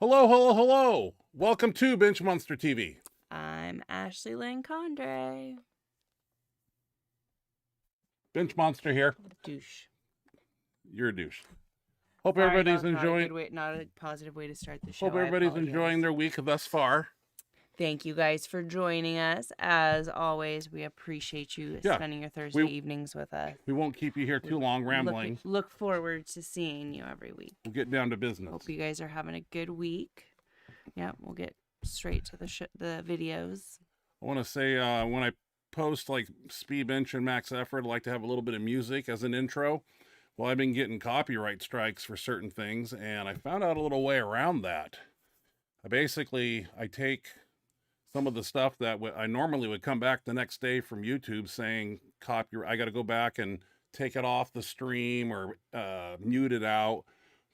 Hello, hello, hello. Welcome to Benchmonster TV. I'm Ashley Lynn Condre. Benchmonster here. Douche. You're a douche. Hope Sorry, everybody's that was enjoying. not a positive way to start the show. Hope everybody's enjoying their week thus far. Thank you guys for joining us. As always, we appreciate you spending your Thursday evenings with us. We won't keep you here too long rambling. Look forward to seeing you every week. We'll get down to business. Hope you guys are having a good week. Yeah, we'll get straight to the videos. I want to say when I post like speed bench and max effort, I like to have a little bit of music as an intro. Well, I've been getting copyright strikes for certain things, and I found out a little way around that. I take some of the stuff that I normally would come back the next day from YouTube saying copyright. I got to go back and take it off the stream or mute it out.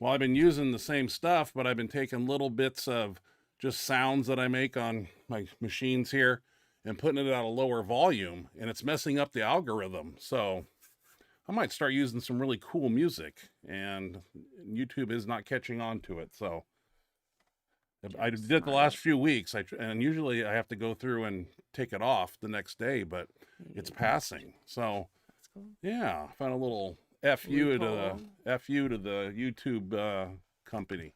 Well, I've been using the same stuff, but I've been taking little bits of just sounds that I make on my machines here and putting it at a lower volume, and it's messing up the algorithm. So I might start using some really cool music, and YouTube is not catching on to it. So I did it the last few weeks, and usually I have to go through and take it off the next day, but it's passing. So that's cool. Yeah, I found a little FU to the YouTube company.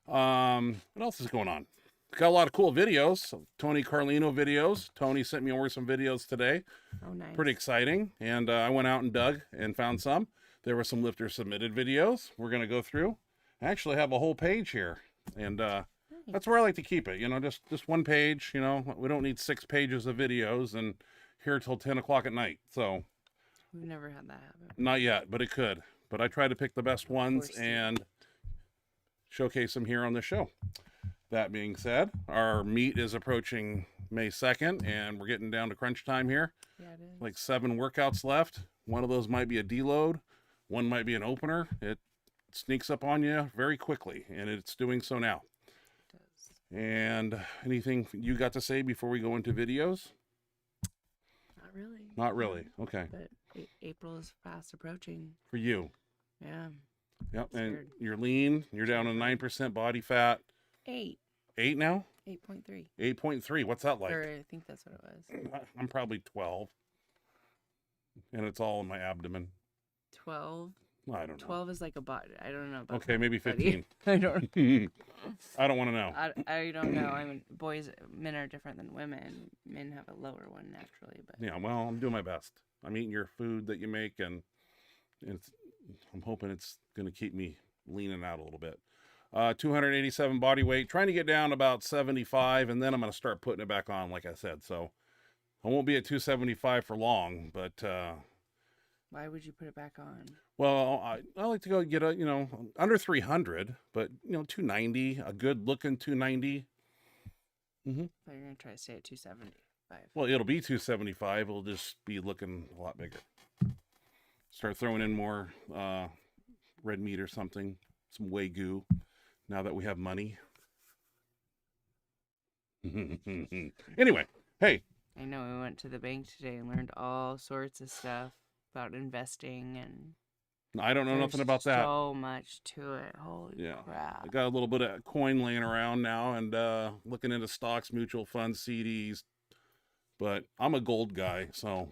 What else is going on? Got a lot of cool videos, Tony Carlino videos. Tony sent me over some videos today. Oh, nice. Pretty exciting. And I went out and dug and found some. There were some lifter submitted videos we're going to go through. I actually have a whole page here, and that's where I like to keep it. You know, just one page. You know, we don't need 6 pages of videos and here till 10 o'clock at night. So we've never had that happen. Not yet, but it could. But I try to pick the best ones and showcase them here on the show. That being said, our meet is approaching May 2nd, and we're getting down to crunch time here. Yeah, it is. Like 7 workouts left. One of those might be a deload. One might be an opener. It sneaks up on you very quickly, and it's doing so now. It does. And anything you got to say before we go into videos? Not really. Not really. Okay. But April is fast approaching. For you. Yeah. Yep. And you're lean. You're down to 9% body fat. 8. 8 now? 8.3. 8.3. What's that like? Or I think that's what it was. I'm probably 12. And it's all in my abdomen. 12? I don't know. 12 is like a body. I don't know about okay, maybe 15. I don't I don't want to know. I don't know. I mean, men are different than women. Men have a lower one naturally, but yeah, well, I'm doing my best. I'm eating your food that you make, and I'm hoping it's going to keep me leaning out a little bit. 287 body weight, trying to get down about 75, and then I'm going to start putting it back on, like I said. So I won't be at 275 for long, but why would you put it back on? Well, I like to go get under 300, but 290, a good looking 290. Mm-hmm. So you're gonna try to stay at 275. Well, it'll be 275. It'll just be looking a lot bigger. Start throwing in more red meat or something, some Wagyu. Now that we have money. Anyway, hey. I know we went to the bank today and learned all sorts of stuff about investing, and I don't know nothing about that. So much to it. Holy crap. I got a little bit of coin laying around now and looking into stocks, mutual funds, CDs. But I'm a gold guy, so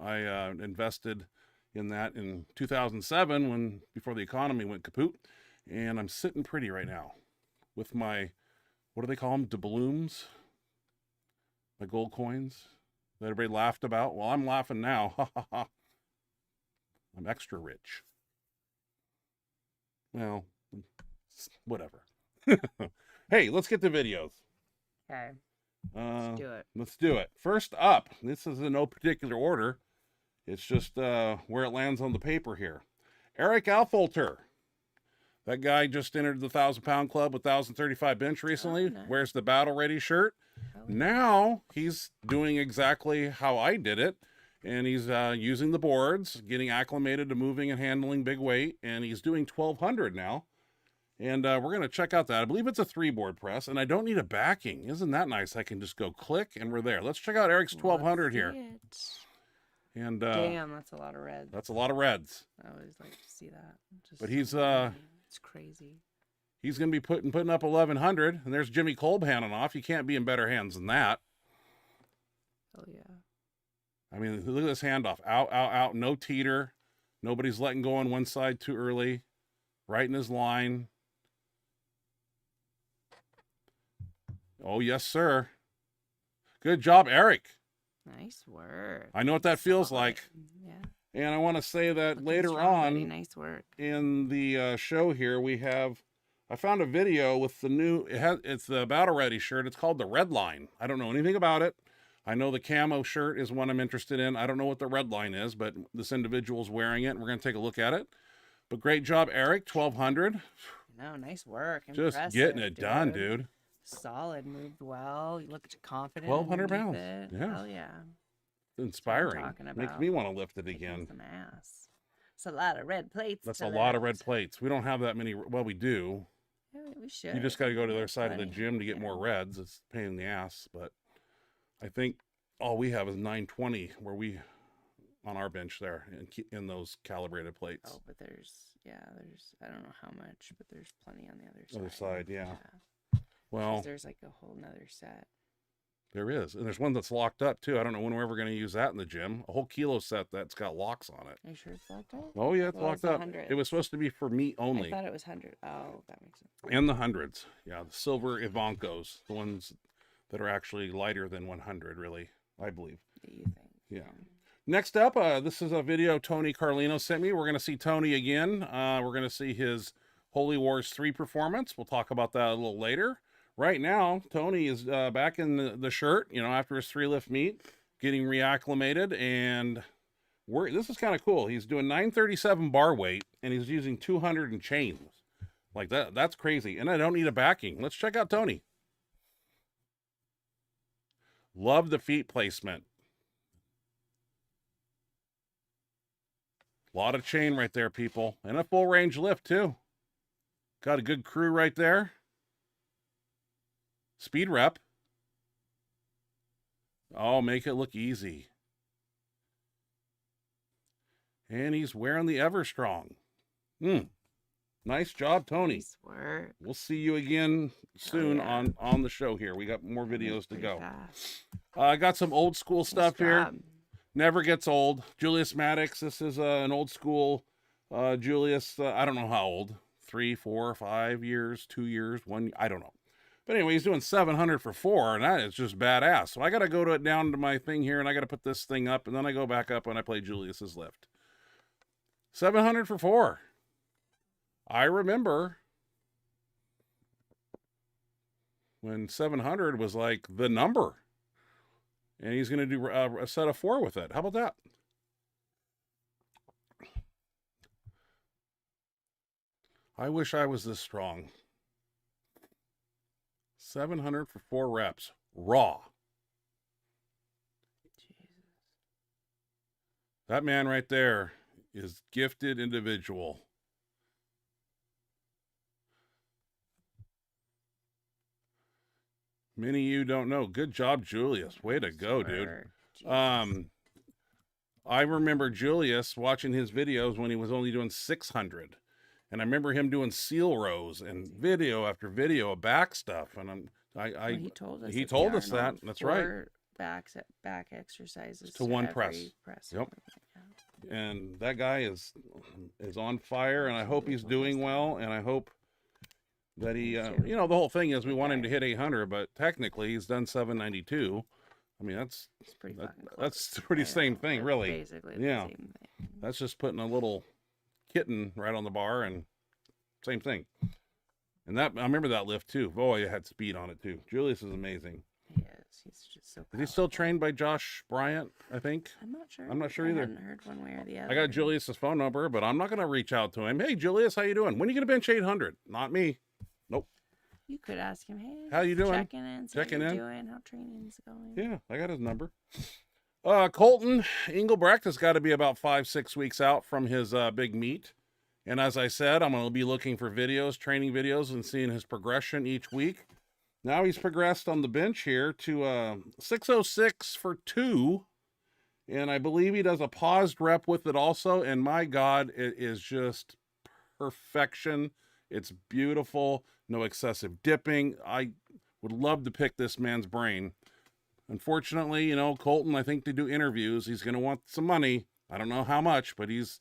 I invested in that in 2007 before the economy went kaput. And I'm sitting pretty right now with my, what do they call them? Doubloons? My gold coins that everybody laughed about. Well, I'm laughing now. Ha ha ha. I'm extra rich. Well, whatever. Hey, let's get the videos. Okay. Let's do it. Let's do it. First up, this is in no particular order. It's just where it lands on the paper here. Eric Alfolter. That guy just entered the 1,000-pound club with 1,035 bench recently. Oh, nice. Wears the battle ready shirt. Now he's doing exactly how I did it. And he's using the boards, getting acclimated to moving and handling big weight. And he's doing 1,200 now. And we're going to check out that. I believe it's a 3-board press. And I don't need a backing. Isn't that nice? I can just go click and we're there. Let's check out Eric's 1,200 here. And damn, that's a lot of reds. That's a lot of reds. I always like to see that. But he's it's crazy. He's going to be putting up 1,100, and there's Jimmy Kolb handing off. You can't be in better hands than that. Oh, yeah. I mean, look at this handoff. Out, out, out. No teeter. Nobody's letting go on one side too early. Right in his line. Oh, yes, sir. Good job, Eric. Nice work. I know what that feels like. Yeah. And I want to say that Looking later strong, on buddy. Nice work. in the show here, I found a video with the new, it's the Battle Ready shirt. It's called the Red Line. I don't know anything about it. I know the camo shirt is one I'm interested in. I don't know what the Red Line is, but this individual's wearing it, and we're going to take a look at it. But great job, Eric, 1,200. No, nice work. Just Impressive, getting it done, dude. Solid, moved well. You look confident. 1,200 pounds. It. Yeah. Hell yeah. Inspiring. talking Makes about. me want to lift it again. Some ass. It's a lot of red plates. That's to a lot of lift. red plates. We don't have that many. Well, we do. Yeah, we should. You just got to go to the other side of the Plenty. gym to get more reds. It's a pain in the ass. But I think all we have is 920 where we on our bench there in those calibrated plates. Oh, but there's I don't know how much, but there's plenty on the other side. Other side, yeah. 'Cause Well, there's like a whole nother set. there is. And there's one that's locked up too. I don't know when we're ever going to use that in the gym. A whole kilo set that's got locks on it. Are you sure it's locked up? Oh, yeah, it's Well, locked it's up. 100. It was supposed to be for meat only. I thought it was 100. Oh, that makes sense. And the hundreds. Yeah, the silver Ivankos, the ones that are actually lighter than 100, really, I believe. What do you think? Yeah. Next up, this is a video Tony Carlino sent me. We're going to see Tony again. We're going to see his Holy Wars 3 performance. We'll talk about that a little later. Right now, Tony is back in the shirt, after his 3-lift meet, getting reacclimated, and this is kind of cool. He's doing 937 bar weight, and he's using 200 and chains. Like that. That's crazy. And I don't need a backing. Let's check out Tony. Love the feet placement. A lot of chain right there, people. And a full range lift, too. Got a good crew right there. Speed rep. Oh, make it look easy. And he's wearing the Everstrong. Nice job, Tony. Nice work. We'll see you again soon on the show here. We got more videos to go. I got some old school stuff here. Never gets old. Julius Maddox. This is an old school Julius. I don't know how old. 3, 4, 5 years, 2 years, 1. I don't know. But anyway, he's doing 700 for 4, and that is just badass. So I got to go down to my thing here, and I got to put this thing up, and then I go back up and I play Julius's lift. 700 for 4. I remember when 700 was like the number. And he's going to do a set of 4 with it. How about that? I wish I was this strong. 700 for 4 reps. Raw. Jesus. That man right there is gifted individual. Many of you don't know. Good job, Julius. Way to go, dude. I remember Julius watching his videos when he was only doing 600. And I remember him doing seal rows and video after video of back stuff. And he told us that. That's right. Back exercises to one press. Yep. Yeah. And that guy is on fire, and I hope he's doing well, and I hope that he, the whole thing is we want him to hit 800, but technically he's done 792. I mean, that's pretty same thing, really. Basically the same thing. That's just putting a little kitten right on the bar, and same thing. And I remember that lift too. Boy, it had speed on it too. Julius is amazing. He is. He's just so powerful. Is he still trained by Josh Bryant, I think? I'm not sure. I'm not sure either. I haven't heard one way or the other. I got Julius's phone number, but I'm not going to reach out to him. Hey, Julius, how you doing? When are you going to bench 800? Not me. Nope. You could ask him, hey, how you doing? Checking in, how training's going. Yeah, I got his number. Colton Engelbrecht has got to be about 5-6 weeks out from his big meet. And as I said, I'm going to be looking for videos, training videos, and seeing his progression each week. Now he's progressed on the bench here to 606 for 2. And I believe he does a paused rep with it also. And my God, it is just perfection. It's beautiful. no excessive dipping. I would love to pick this man's brain. Unfortunately, you know, Colton, I think to do interviews, he's going to want some money. I don't know how much, but he's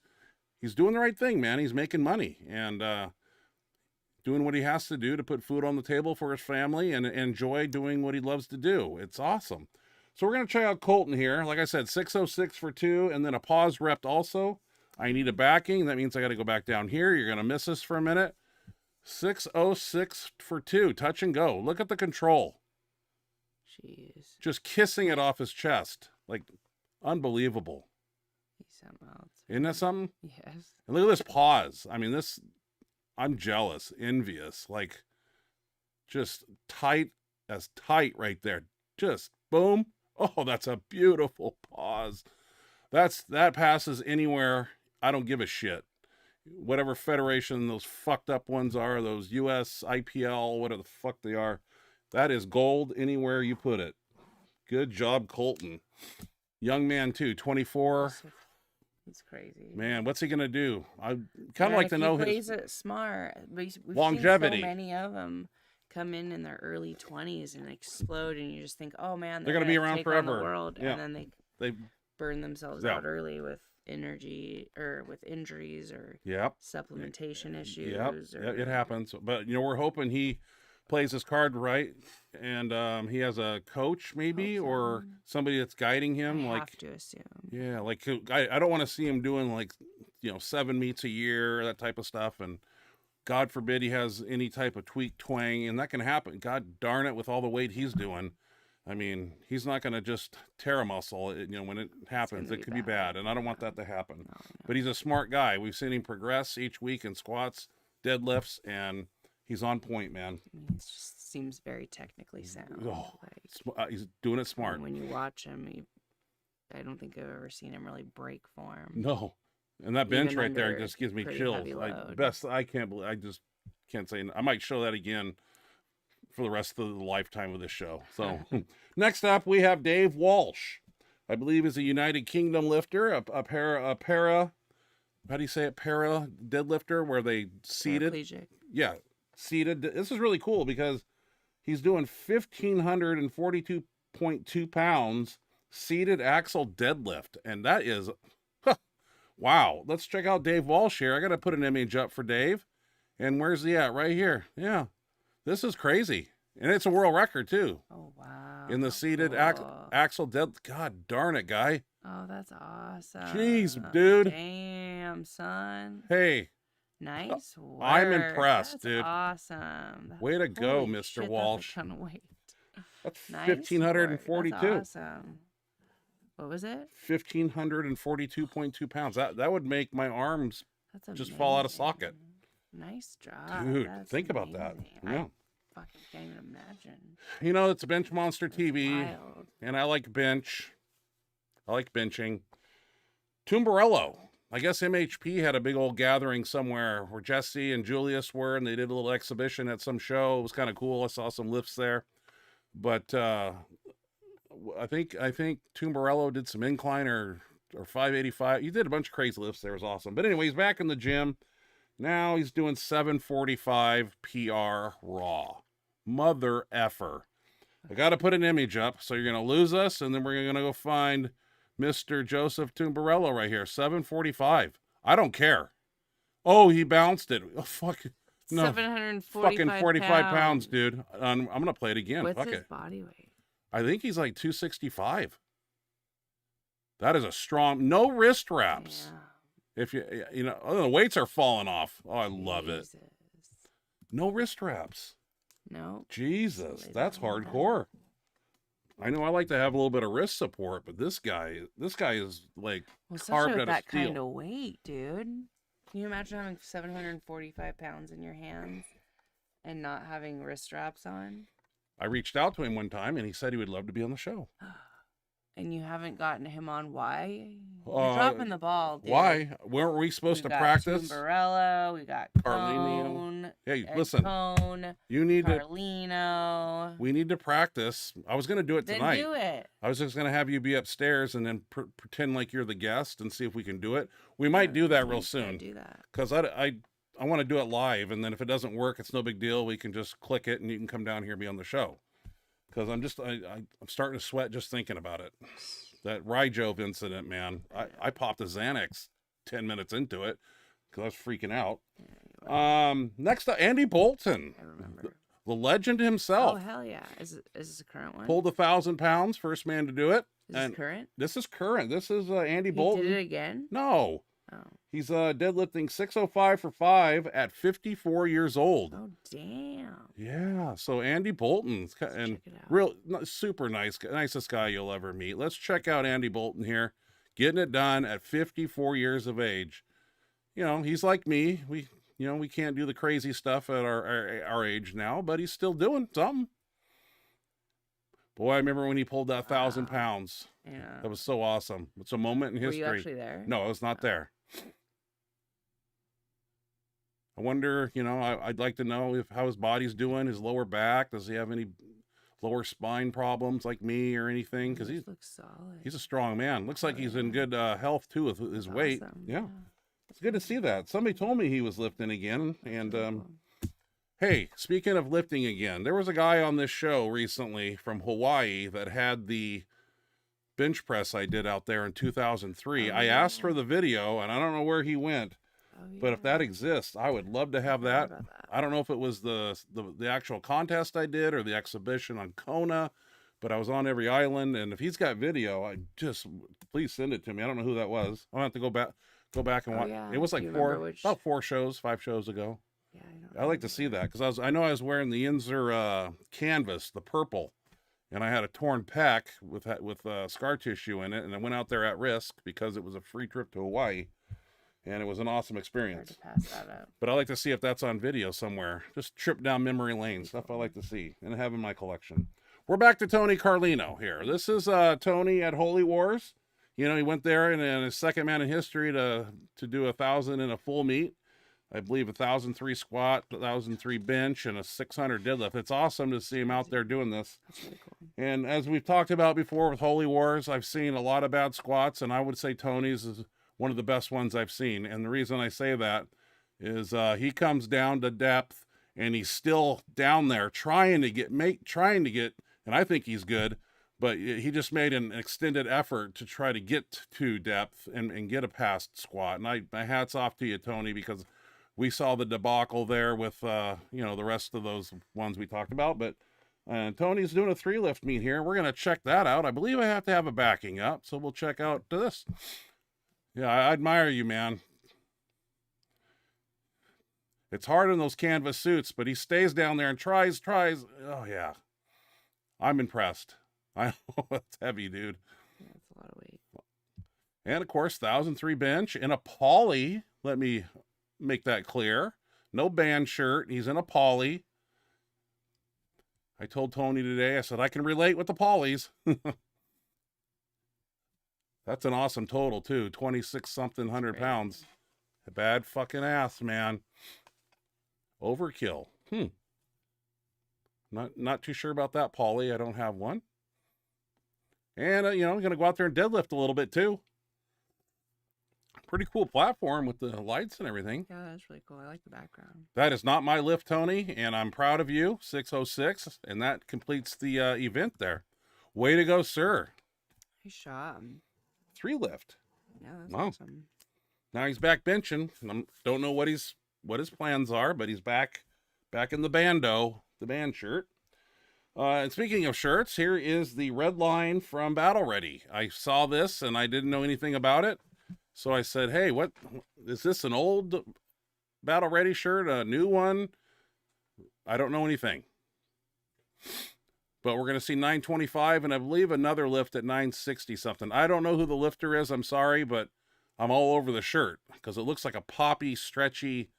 doing the right thing, man. He's making money and doing what he has to do to put food on the table for his family and enjoy doing what he loves to do. It's awesome. So we're going to check out Colton here. Like I said, 606 for 2 and then a pause rep also. I need a backing. That means I got to go back down here. You're going to miss us for a minute. 606 for 2. Touch and go. Look at the control. Jeez. Just kissing it off his chest. Like, unbelievable. He's something else. Isn't that something? Yes. And look at this pause. I mean, this, I'm jealous, envious. Like, just tight as tight right there. Just boom. Oh, that's a beautiful pause. That passes anywhere. I don't give a shit. Whatever federation those fucked up ones are, those US, IPL, whatever the fuck they are, that is gold anywhere you put it. Good job, Colton. Young man, too, 24. He's crazy. Man, what's he going to do? I kind of like to know his... He plays it smart. We've longevity. Seen so many of them come in their early 20s and explode, and you just think, oh, man, they're going to be around forever. The world. Yeah. And then they burn themselves out early with energy or with injuries or supplementation issues. It happens. But, you know, we're hoping he plays his card right and he has a coach maybe or somebody that's guiding him. I have to assume. Yeah, like I don't want to see him doing like, you know, 7 meets a year, that type of stuff. And God forbid he has any type of tweak twang, and that can happen. God darn it, with all the weight he's doing. I mean, he's not going to just tear a muscle. You know, when it happens, it could be bad, and I don't want that to happen. No. But he's a smart guy. We've seen him progress each week in squats, deadlifts, and he's on point, man. He just seems very technically sound. Oh, he's doing it smart. When you watch him, I don't think I've ever seen him really break form. No. And that bench right there just gives me chills. I can't believe, I just can't say, I might show that again for the rest of the lifetime of this show. So next up, we have Dave Walsh. I believe is a United Kingdom lifter, a para, how do you say it? Para deadlifter, where they seated. Paraplegic. Yeah, seated. This is really cool because he's doing 1,542.2 pounds seated axle deadlift. And that is, wow. Let's check out Dave Walsh here. I got to put an image up for Dave. And where's he at? Right here. Yeah. This is crazy. And it's a world record, too. Oh, wow. In the seated axle dead. God darn it, guy. Oh, that's awesome. Jeez, dude. Damn, son. Hey. Nice work. I'm impressed, that's dude. Awesome. Way to go, Mr. Walsh. That's a ton of weight. That's nice 1,542. That's awesome. What was it? 1,542.2 pounds. That would make my arms just fall out of socket. Nice job. Dude, that's think about that. Yeah. I fucking can't even imagine. You know, it's a Benchmonster TV. Wild. And I like bench. I like benching. Tumbarello. I guess MHP had a big old gathering somewhere where Jesse and Julius were, and they did a little exhibition at some show. It was kind of cool. I saw some lifts there. But I think Tumbarello did some incline or 585. He did a bunch of crazy lifts there. It was awesome. But anyway, he's back in the gym. Now he's doing 745 PR raw. Mother effer. I got to put an image up, so you're going to lose us, and then we're going to go find Mr. Joseph Tumbarello right here. 745. I don't care. Oh, he bounced it. Oh, fuck. No. 745 fucking 45 pounds, dude. I'm going to play it again. What's fuck his it. body weight? I think he's like 265. That is a strong, no wrist wraps. Yeah. If you know, oh, the weights are falling off. Oh, I love it. Jesus. No wrist wraps. No. Jesus, that's hardcore. I know I like to have a little bit of wrist support, but this guy is like carved out of that steel. kind of weight, dude. Can you imagine having 745 pounds in your hands and not having wrist straps on? I reached out to him one time, and he said he would love to be on the show. And you haven't gotten him on why? You're dropping the ball, dude. Why? Weren't we supposed to practice? Tumbarello, we got Cone. Hey, listen. Cone, you need Carlino. We need to practice. I was going to do it tonight. Then do it. I was just going to have you be upstairs and then pretend like you're the guest and see if we can do it. We might do that real soon. Do that. Because I want to do it live, and then if it doesn't work, it's no big deal. We can just click it, and you can come down here and be on the show. Because I'm starting to sweat just thinking about it. That Rygove incident, man. I popped a Xanax 10 minutes into it because I was freaking out. Next up, Andy Bolton. I remember. The legend himself. Oh, hell yeah. Is this a current one? Pulled 1,000 pounds, first man to do it. Is this current? This is current. This is Andy Bolton. He did it again? No. Oh. He's deadlifting 605 for 5 at 54 years old. Oh, damn. Yeah. So Andy Bolton, and super nice, nicest guy you'll ever meet. Let's check out Andy Bolton here, getting it done at 54 years of age. You know, he's like me. We can't do the crazy stuff at our age now, but he's still doing something. Boy, I remember when he pulled that 1,000 pounds. Yeah. That was so awesome. It's a moment in history. Were you actually there? No, I was not there. I wonder, I'd like to know how his body's doing, his lower back. Does he have any lower spine problems like me or anything? Because he looks solid. He's a strong man. Looks like he's in good health too with his weight. Awesome. Yeah. It's good to see that. Somebody told me he was lifting again. And hey, speaking of lifting again, there was a guy on this show recently from Hawaii that had the bench press I did out there in 2003. I asked for the video, and I don't know where he went. But if that exists, I would love to have that. I don't know if it was the actual contest I did or the exhibition on Kona, but I was on every island. And if he's got video, please send it to me. I don't know who that was. I'll have to go back and watch. Yeah. It was like about 5 shows ago. Yeah, I like to see that because I know I was wearing the Inzer canvas, the purple, and I had a torn pec with scar tissue in it, and I went out there at risk because it was a free trip to Hawaii. And it was an awesome experience. Hard to pass that up. But I like to see if that's on video somewhere. Just trip down memory lane, stuff I like to see and have in my collection. We're back to Tony Carlino here. This is Tony at Holy Wars. He went there and his second man in history to do 1,000 in a full meet. I believe 1,003 squat, 1,003 bench, and a 600 deadlift. It's awesome to see him out there doing this. That's really cool. And as we've talked about before with Holy Wars, I've seen a lot of bad squats, and I would say Tony's is one of the best ones I've seen. And the reason I say that is he comes down to depth and he's still down there trying to get, and I think he's good, but he just made an extended effort to try to get to depth and get a past squat. And my hat's off to you, Tony, because we saw the debacle there with, the rest of those ones we talked about, but Tony's doing a 3 lift meet here. We're going to check that out. I believe I have to have a backing up, so we'll check out this. Yeah, I admire you, man. It's hard in those canvas suits, but he stays down there and tries. Oh, yeah. I'm impressed. I know it's heavy, dude. Yeah, it's a lot of weight. And, of course, 1,003 bench in a poly. Let me make that clear. No band shirt. He's in a poly. I told Tony today, I said, I can relate with the polys. That's an awesome total, too. 26-something hundred pounds. A bad fucking ass, man. Overkill. Not too sure about that, Polly. I don't have one. And, I'm going to go out there and deadlift a little bit, too. Pretty cool platform with the lights and everything. Yeah, that's really cool. I like the background. That is not my lift, Tony, and I'm proud of you. 606, and that completes the event there. Way to go, sir. Nice shot. 3 lift. Yeah, that's wow. Awesome. Now he's back benching. Don't know what his plans are, but he's back in the band shirt. And speaking of shirts, here is the red line from Battle Ready. I saw this and I didn't know anything about it. So I said, hey, what is this, an old Battle Ready shirt, a new one? I don't know anything. But we're going to see 925 and I believe another lift at 960 something. I don't know who the lifter is. I'm sorry, but I'm all over the shirt because it looks like a poppy, stretchy,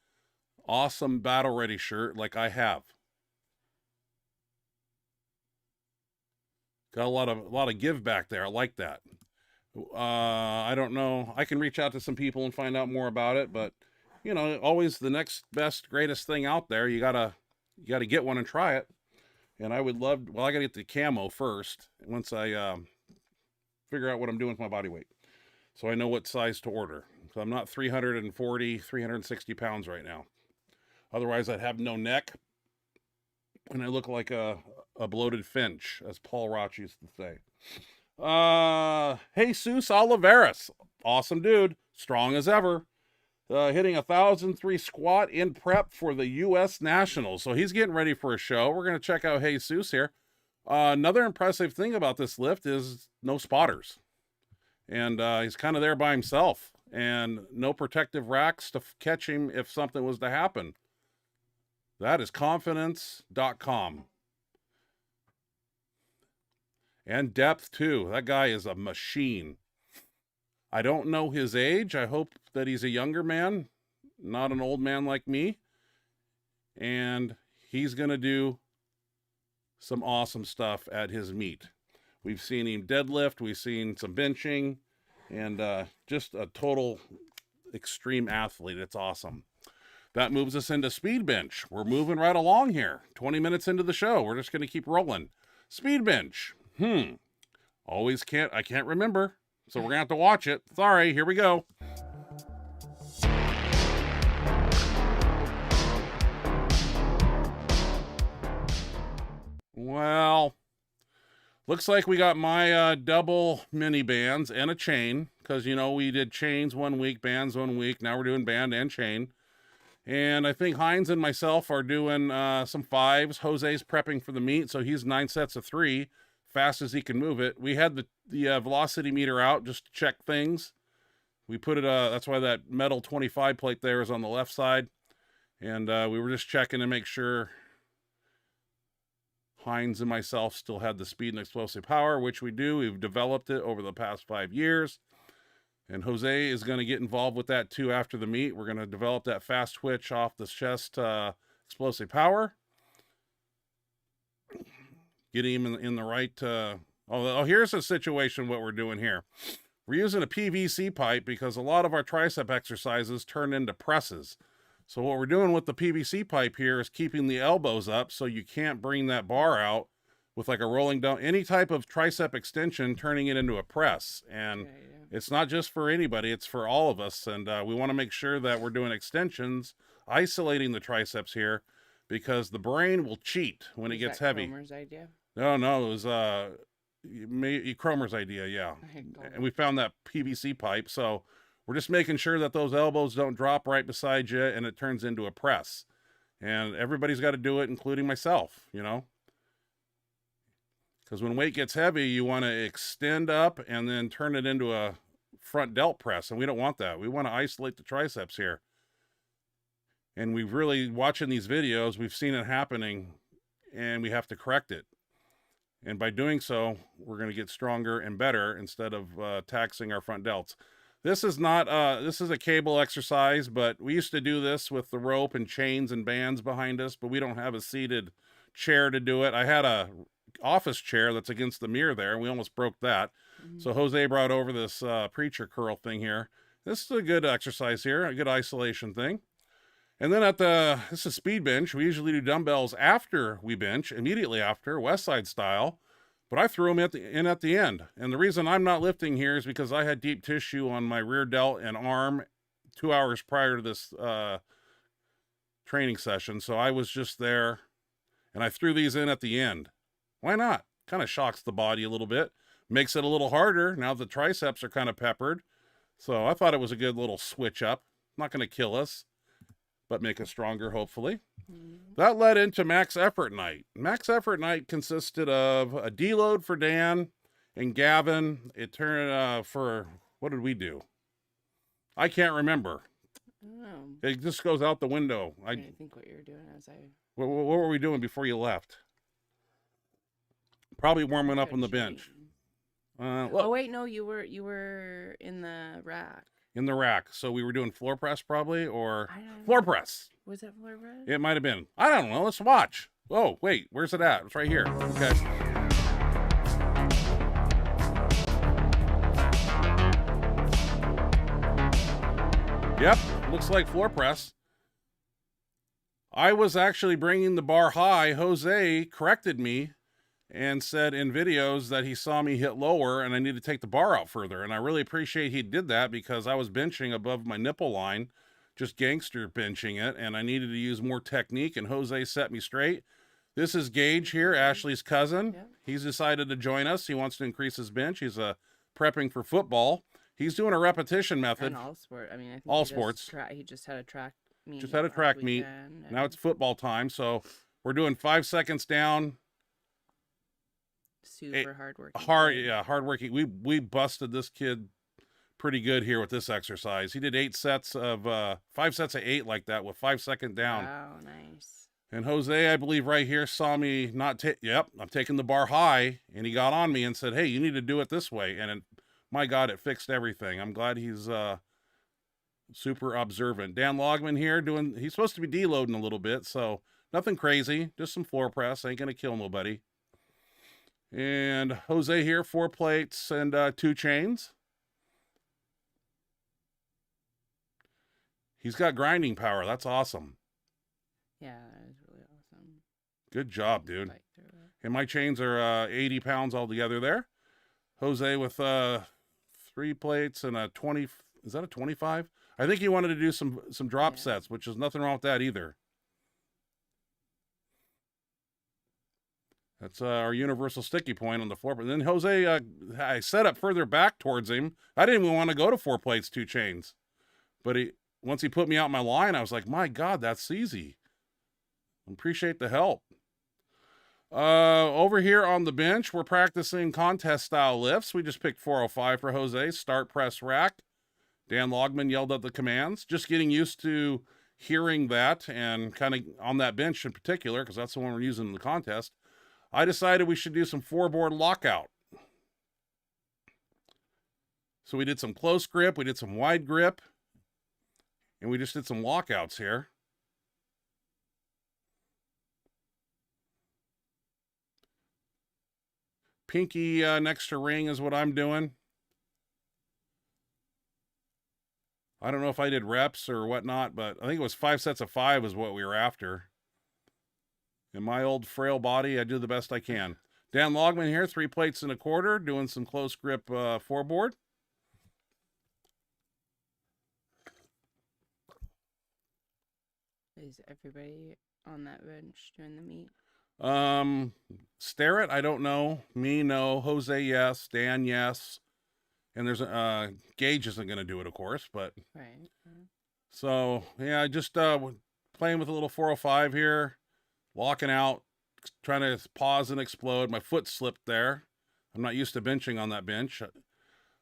awesome Battle Ready shirt like I have. Got a lot of give back there. I like that. I don't know. I can reach out to some people and find out more about it, but always the next best, greatest thing out there. You gotta get one and try it. And I would love, I gotta get the camo first once I figure out what I'm doing with my body weight. So I know what size to order. So I'm not 340, 360 pounds right now. Otherwise, I'd have no neck, and I look like a bloated finch, as Paul Roch used to say. Jesus Oliveras, awesome dude, strong as ever. Hitting 1,003 squat in prep for the U.S. Nationals. So he's getting ready for a show. We're going to check out Jesus here. Another impressive thing about this lift is no spotters. And he's kind of there by himself. And no protective racks to catch him if something was to happen. That is confidence.com. And depth, too. That guy is a machine. I don't know his age. I hope that he's a younger man, not an old man like me. And he's going to do some awesome stuff at his meet. We've seen him deadlift. We've seen some benching. And just a total extreme athlete. It's awesome. That moves us into speed bench. We're moving right along here. 20 minutes into the show. We're just going to keep rolling. Speed bench. I can't remember. So we're going to have to watch it. Sorry, here we go. Well, looks like we got my double mini bands and a chain. Because, you know, we did chains 1 week, bands 1 week. Now we're doing band and chain. And I think Hines and myself are doing some 5s. Jose's prepping for the meet, so he's 9 sets of 3. Fast as he can move it. We had the velocity meter out just to check things. We put it, that's why that metal 25 plate there is on the left side. And we were just checking to make sure Hines and myself still had the speed and explosive power, which we do. We've developed it over the past 5 years. And Jose is going to get involved with that too after the meet. We're going to develop that fast twitch off the chest explosive power. Get him in the right... here's a situation what we're doing here. We're using a PVC pipe because a lot of our tricep exercises turn into presses. So what we're doing with the PVC pipe here is keeping the elbows up so you can't bring that bar out with like a rolling down. Any type of tricep extension, turning it into a press. And it's not just for anybody, it's for all of us. And we want to make sure that we're doing extensions, isolating the triceps here, because the brain will cheat when it gets heavy. Cromer's idea? No, it was Cromer's idea, yeah. And we found that PVC pipe, so we're just making sure that those elbows don't drop right beside you and it turns into a press. And everybody's got to do it, including myself, you know. Because when weight gets heavy, you want to extend up and then turn it into a front delt press, and we don't want that. We want to isolate the triceps here. And we've really, watching these videos, we've seen it happening, and we have to correct it. And by doing so, we're going to get stronger and better instead of taxing our front delts. This is not, this is a cable exercise, but we used to do this with the rope and chains and bands behind us, but we don't have a seated chair to do it. I had a office chair that's against the mirror there, and we almost broke that. So Jose brought over this preacher curl thing here. This is a good exercise here, a good isolation thing. And then this is speed bench. We usually do dumbbells after we bench, immediately after, West Side style. But I threw them at the end. And the reason I'm not lifting here is because I had deep tissue on my rear delt and arm 2 hours prior to this training session. So I was just there, and I threw these in at the end. Why not? Kind of shocks the body a little bit. Makes it a little harder. Now the triceps are kind of peppered. So I thought it was a good little switch up. Not going to kill us, but make us stronger, hopefully. That led into max effort night. Max effort night consisted of a deload for Dan and Gavin. It turned for, what did we do? I can't remember. It just goes out the window. I think what you were doing as What were we doing before you left? Probably warming up on the bench. Oh wait, no, you were in the rack. In the rack. So we were doing floor press probably, or floor press. Was that floor press? It might have been. I don't know. Let's watch. Oh, wait. Where's it at? It's right here. Okay. Yep. Looks like floor press. I was actually bringing the bar high. Jose corrected me and said in videos that he saw me hit lower and I need to take the bar out further. And I really appreciate he did that, because I was benching above my nipple line just gangster benching it, and I needed to use more technique, and Jose set me straight. This is Gage here, Ashley's cousin. Yep. He's decided to join us. He wants to increase his bench. He's prepping for football. He's doing a repetition method. And all sport. I mean, I think all he sports. He just had a track meet. Just had a track meet. Now it's football time, so we're doing 5 seconds down. Super hardworking. Hardworking. We busted this kid pretty good here with this exercise. He did 5 sets of 8 like that with 5 second down. Wow, nice. And Jose, I believe right here, saw me not take. Yep, I'm taking the bar high, and he got on me and said, "Hey, you need to do it this way." And my God, it fixed everything. I'm glad he's super observant. Dan Logman here he's supposed to be deloading a little bit, so nothing crazy, just some floor press. Ain't gonna kill nobody. And Jose here, 4 plates and 2 chains. He's got grinding power. That's awesome. Yeah, that is really awesome. Good job, dude. And my chains are 80 pounds altogether there. Jose with 3 plates and a 20. Is that a 25? I think he wanted to do some drop sets, which is nothing wrong with that either. That's our universal sticky point on the floor. But then Jose, I set up further back towards him. I didn't even want to go to 4 plates, 2 chains. But once he put me out my line, I was like, my God, that's easy. Appreciate the help. Over here on the bench, we're practicing contest style lifts. We just picked 405 for Jose. Start, press, rack. Dan Logman yelled out the commands. Just getting used to hearing that and kind of on that bench in particular, because that's the one we're using in the contest. I decided we should do some 4-board lockout. So we did some close grip, we did some wide grip, and we just did some lockouts here. Pinky next to ring is what I'm doing. I don't know if I did reps or whatnot, but I think it was 5 sets of 5 is what we were after. In my old frail body, I do the best I can. Dan Logman here, 3 plates and a quarter, doing some close grip 4-board. Is everybody on that bench doing the meet? Stare it, I don't know. Me, no. Jose, yes. Dan, yes. And there's Gage isn't going to do it, of course, but Right. so yeah, just playing with a little 405 here, locking out, trying to pause and explode. My foot slipped there. I'm not used to benching on that bench.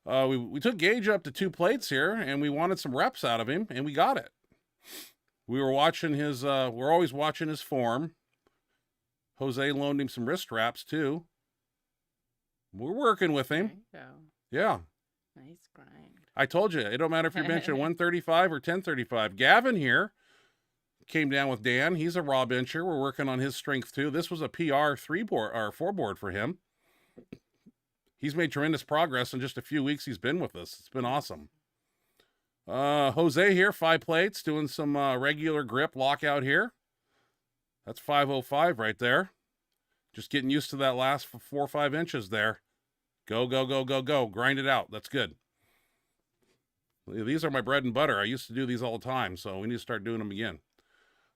We took Gage up to 2 plates here, and we wanted some reps out of him, and we got it. We were watching his. We're always watching his form. Jose loaned him some wrist wraps too. We're working with him. There you go. Yeah. Nice grind. I told you, it don't matter if you're benching 135 or 1035. Gavin here came down with Dan. He's a raw bencher. We're working on his strength too. This was a PR 3-board or 4-board for him. He's made tremendous progress in just a few weeks he's been with us. It's been awesome. Jose here, 5 plates, doing some regular grip lockout here. That's 505 right there. Just getting used to that last 4 or 5 inches there. Go, go, go, go, go. Grind it out. That's good. These are my bread and butter. I used to do these all the time, so we need to start doing them again.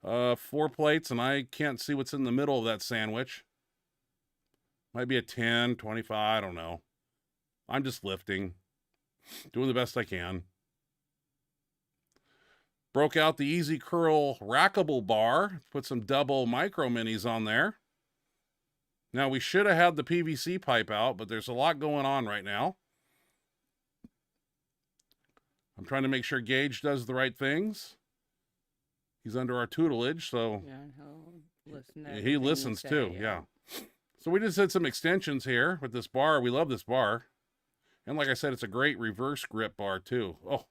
4 plates, and I can't see what's in the middle of that sandwich. Might be a 10, 25, I don't know. I'm just lifting. Doing the best I can. Broke out the Easy Curl rackable bar. Put some double micro minis on there. Now, we should have had the PVC pipe out, but there's a lot going on right now. I'm trying to make sure Gage does the right things. He's under our tutelage, so Yeah, and he'll listen to he listens too, yeah. So we just did some extensions here with this bar. We love this bar. And like I said, it's a great reverse grip bar too. Oh,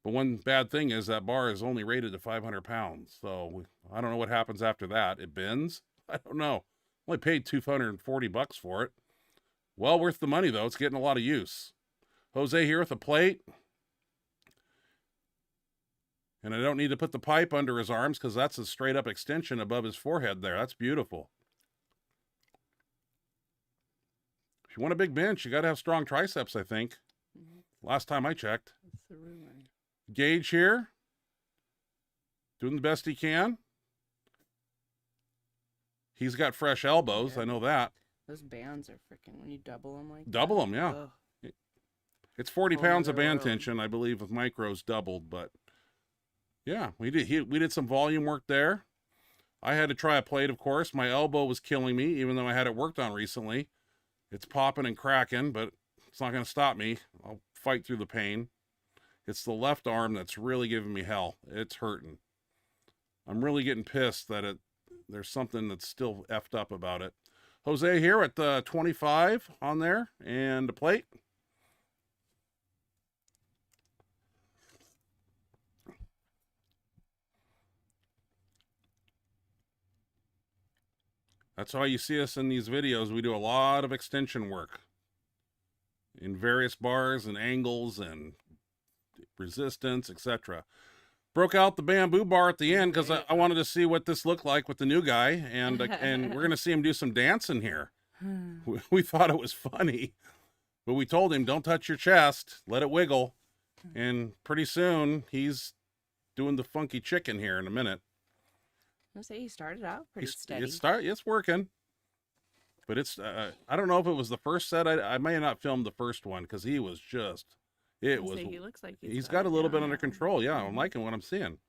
but one bad thing is that bar is only rated to 500 pounds. So I don't know what happens after that. It bends? I don't know. Only paid $240 for it. Well worth the money, though. It's getting a lot of use. Jose here with a plate. And I don't need to put the pipe under his arms because that's a straight up extension above his forehead there. That's beautiful. If you want a big bench, you got to have strong triceps, I think. Last time I checked. That's the rumor. Gage here. Doing the best he can. He's got fresh elbows. I know that. Those bands are freaking, when you double them like Double that. them, yeah. Ugh. It's 40 Whole pounds of nother band world. tension, I believe, with micros doubled. But yeah, we did some volume work there. I had to try a plate, of course. My elbow was killing me, even though I had it worked on recently. It's popping and cracking, but it's not going to stop me. I'll fight through the pain. It's the left arm that's really giving me hell. It's hurting. I'm really getting pissed that there's something that's still effed up about it. Jose here at 25 on there, and a plate. That's why you see us in these videos. We do a lot of extension work in various bars and angles and resistance, etc. Broke out the bamboo bar at the end because I wanted to see what this looked like with the new guy, and we're going to see him do some dancing here. We thought it was funny, but we told him, don't touch your chest, let it wiggle, and pretty soon he's doing the funky chicken here in a minute. I say he started out pretty steady. It's working, but it's I don't know if it was the first set. I may have not filmed the first one because he was just he looks like he's got a little bit under control. Yeah, I'm liking what I'm seeing.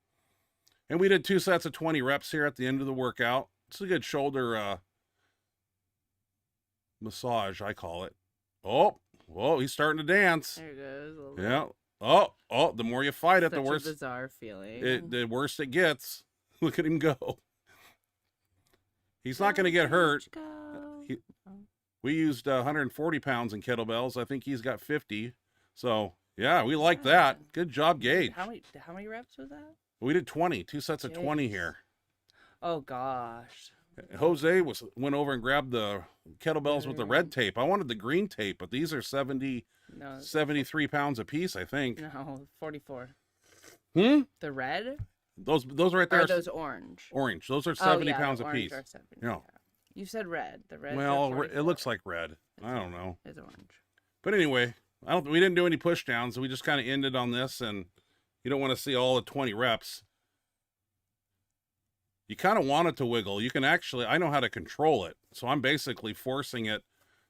And we did 2 sets of 20 reps here at the end of the workout. It's a good shoulder massage, I call it. Oh, whoa, he's starting to dance. There it goes. Yeah. Oh, the more you fight it, the worse. Such a bizarre feeling. The worse it gets. Look at him go. He's not going to get hurt. We used 140 pounds in kettlebells. I think he's got 50. So, yeah, we like that. Good job, Gage. How many reps was that? We did 20. 2 sets of 20 here. Oh, gosh. Jose went over and grabbed the kettlebells with the red tape. I wanted the green tape, but these are 73 pounds a piece, I think. No, 44. The red? Those right there. Are those orange? Orange. Those are 70 pounds a piece. Yeah. You said red. The red. Well, it looks like red. I don't know. It's orange. But anyway, we didn't do any push downs. So we just kind of ended on this, and you don't want to see all the 20 reps. You kind of want it to wiggle. You can actually, I know how to control it. So I'm basically forcing it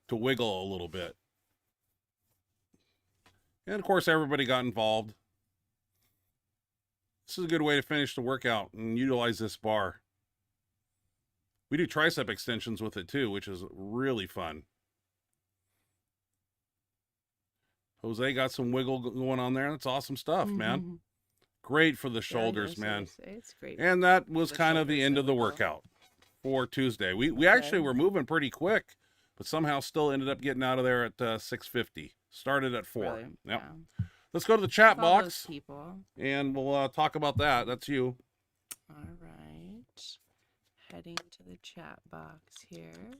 to wiggle a little bit. And of course, everybody got involved. This is a good way to finish the workout and utilize this bar. We do tricep extensions with it too, which is really fun. Jose got some wiggle going on there. That's awesome stuff, man. Great for the shoulders, man. It's great. And that was kind of the end of the workout for Tuesday. We actually were moving pretty quick, but somehow still ended up getting out of there at 6:50. Started at 4. Really? Yep. Yeah. Let's go to the chat box, people. and we'll talk about that. That's you. All right. Heading to the chat box here.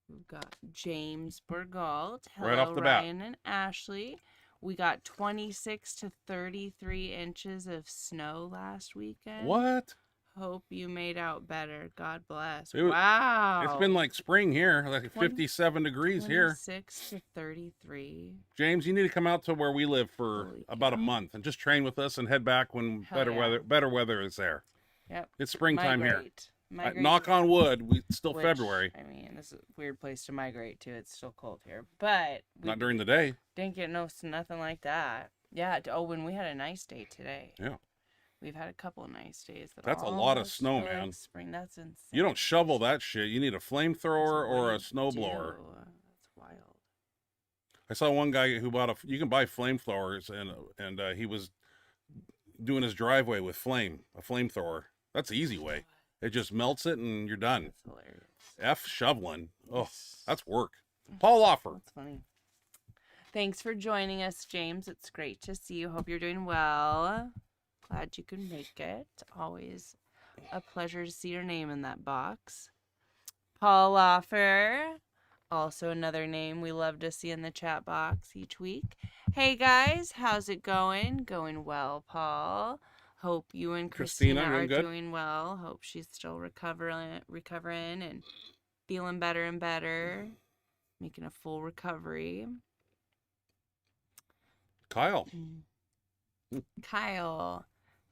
We've got James Burgault. Hello, Right off the bat. Ryan and Ashley. We got 26 to 33 inches of snow last weekend. What? Hope you made out better. God bless. It was- Wow. It's been like spring here, like 57 degrees here. 26 to 33. James, you need to come out to where we live for Holy about a cow. month and just train with us and head back when Hell better yeah. weather is there. Yep. It's springtime here. Migrate. Knock on wood, it's still Which, February. I mean, this is a weird place to migrate to. It's still cold here, but we Not during the day. didn't get nothing like that. Yeah. Oh, when we had a nice day today. Yeah. We've had a couple of nice days. That's a lot of almost snow, feel like man. Spring. That's insane. You don't shovel that shit. You need a flamethrower or a That's snowblower. That's wild. I saw one guy who bought you can buy flamethrowers, and he was doing his driveway with a flamethrower. That's the easy way. It just melts it and you're done. That's hilarious. F shoveling. Oh, that's work. Paul Offer. That's funny. Thanks for joining us, James. It's great to see you. Hope you're doing well. Glad you could make it. Always a pleasure to see your name in that box. Paul Offer. Also another name we love to see in the chat box each week. Hey guys, how's it going? Going well, Paul. Hope you and Christina are doing well. Hope she's still recovering and feeling better and better. Making a full recovery. Kyle. Kyle.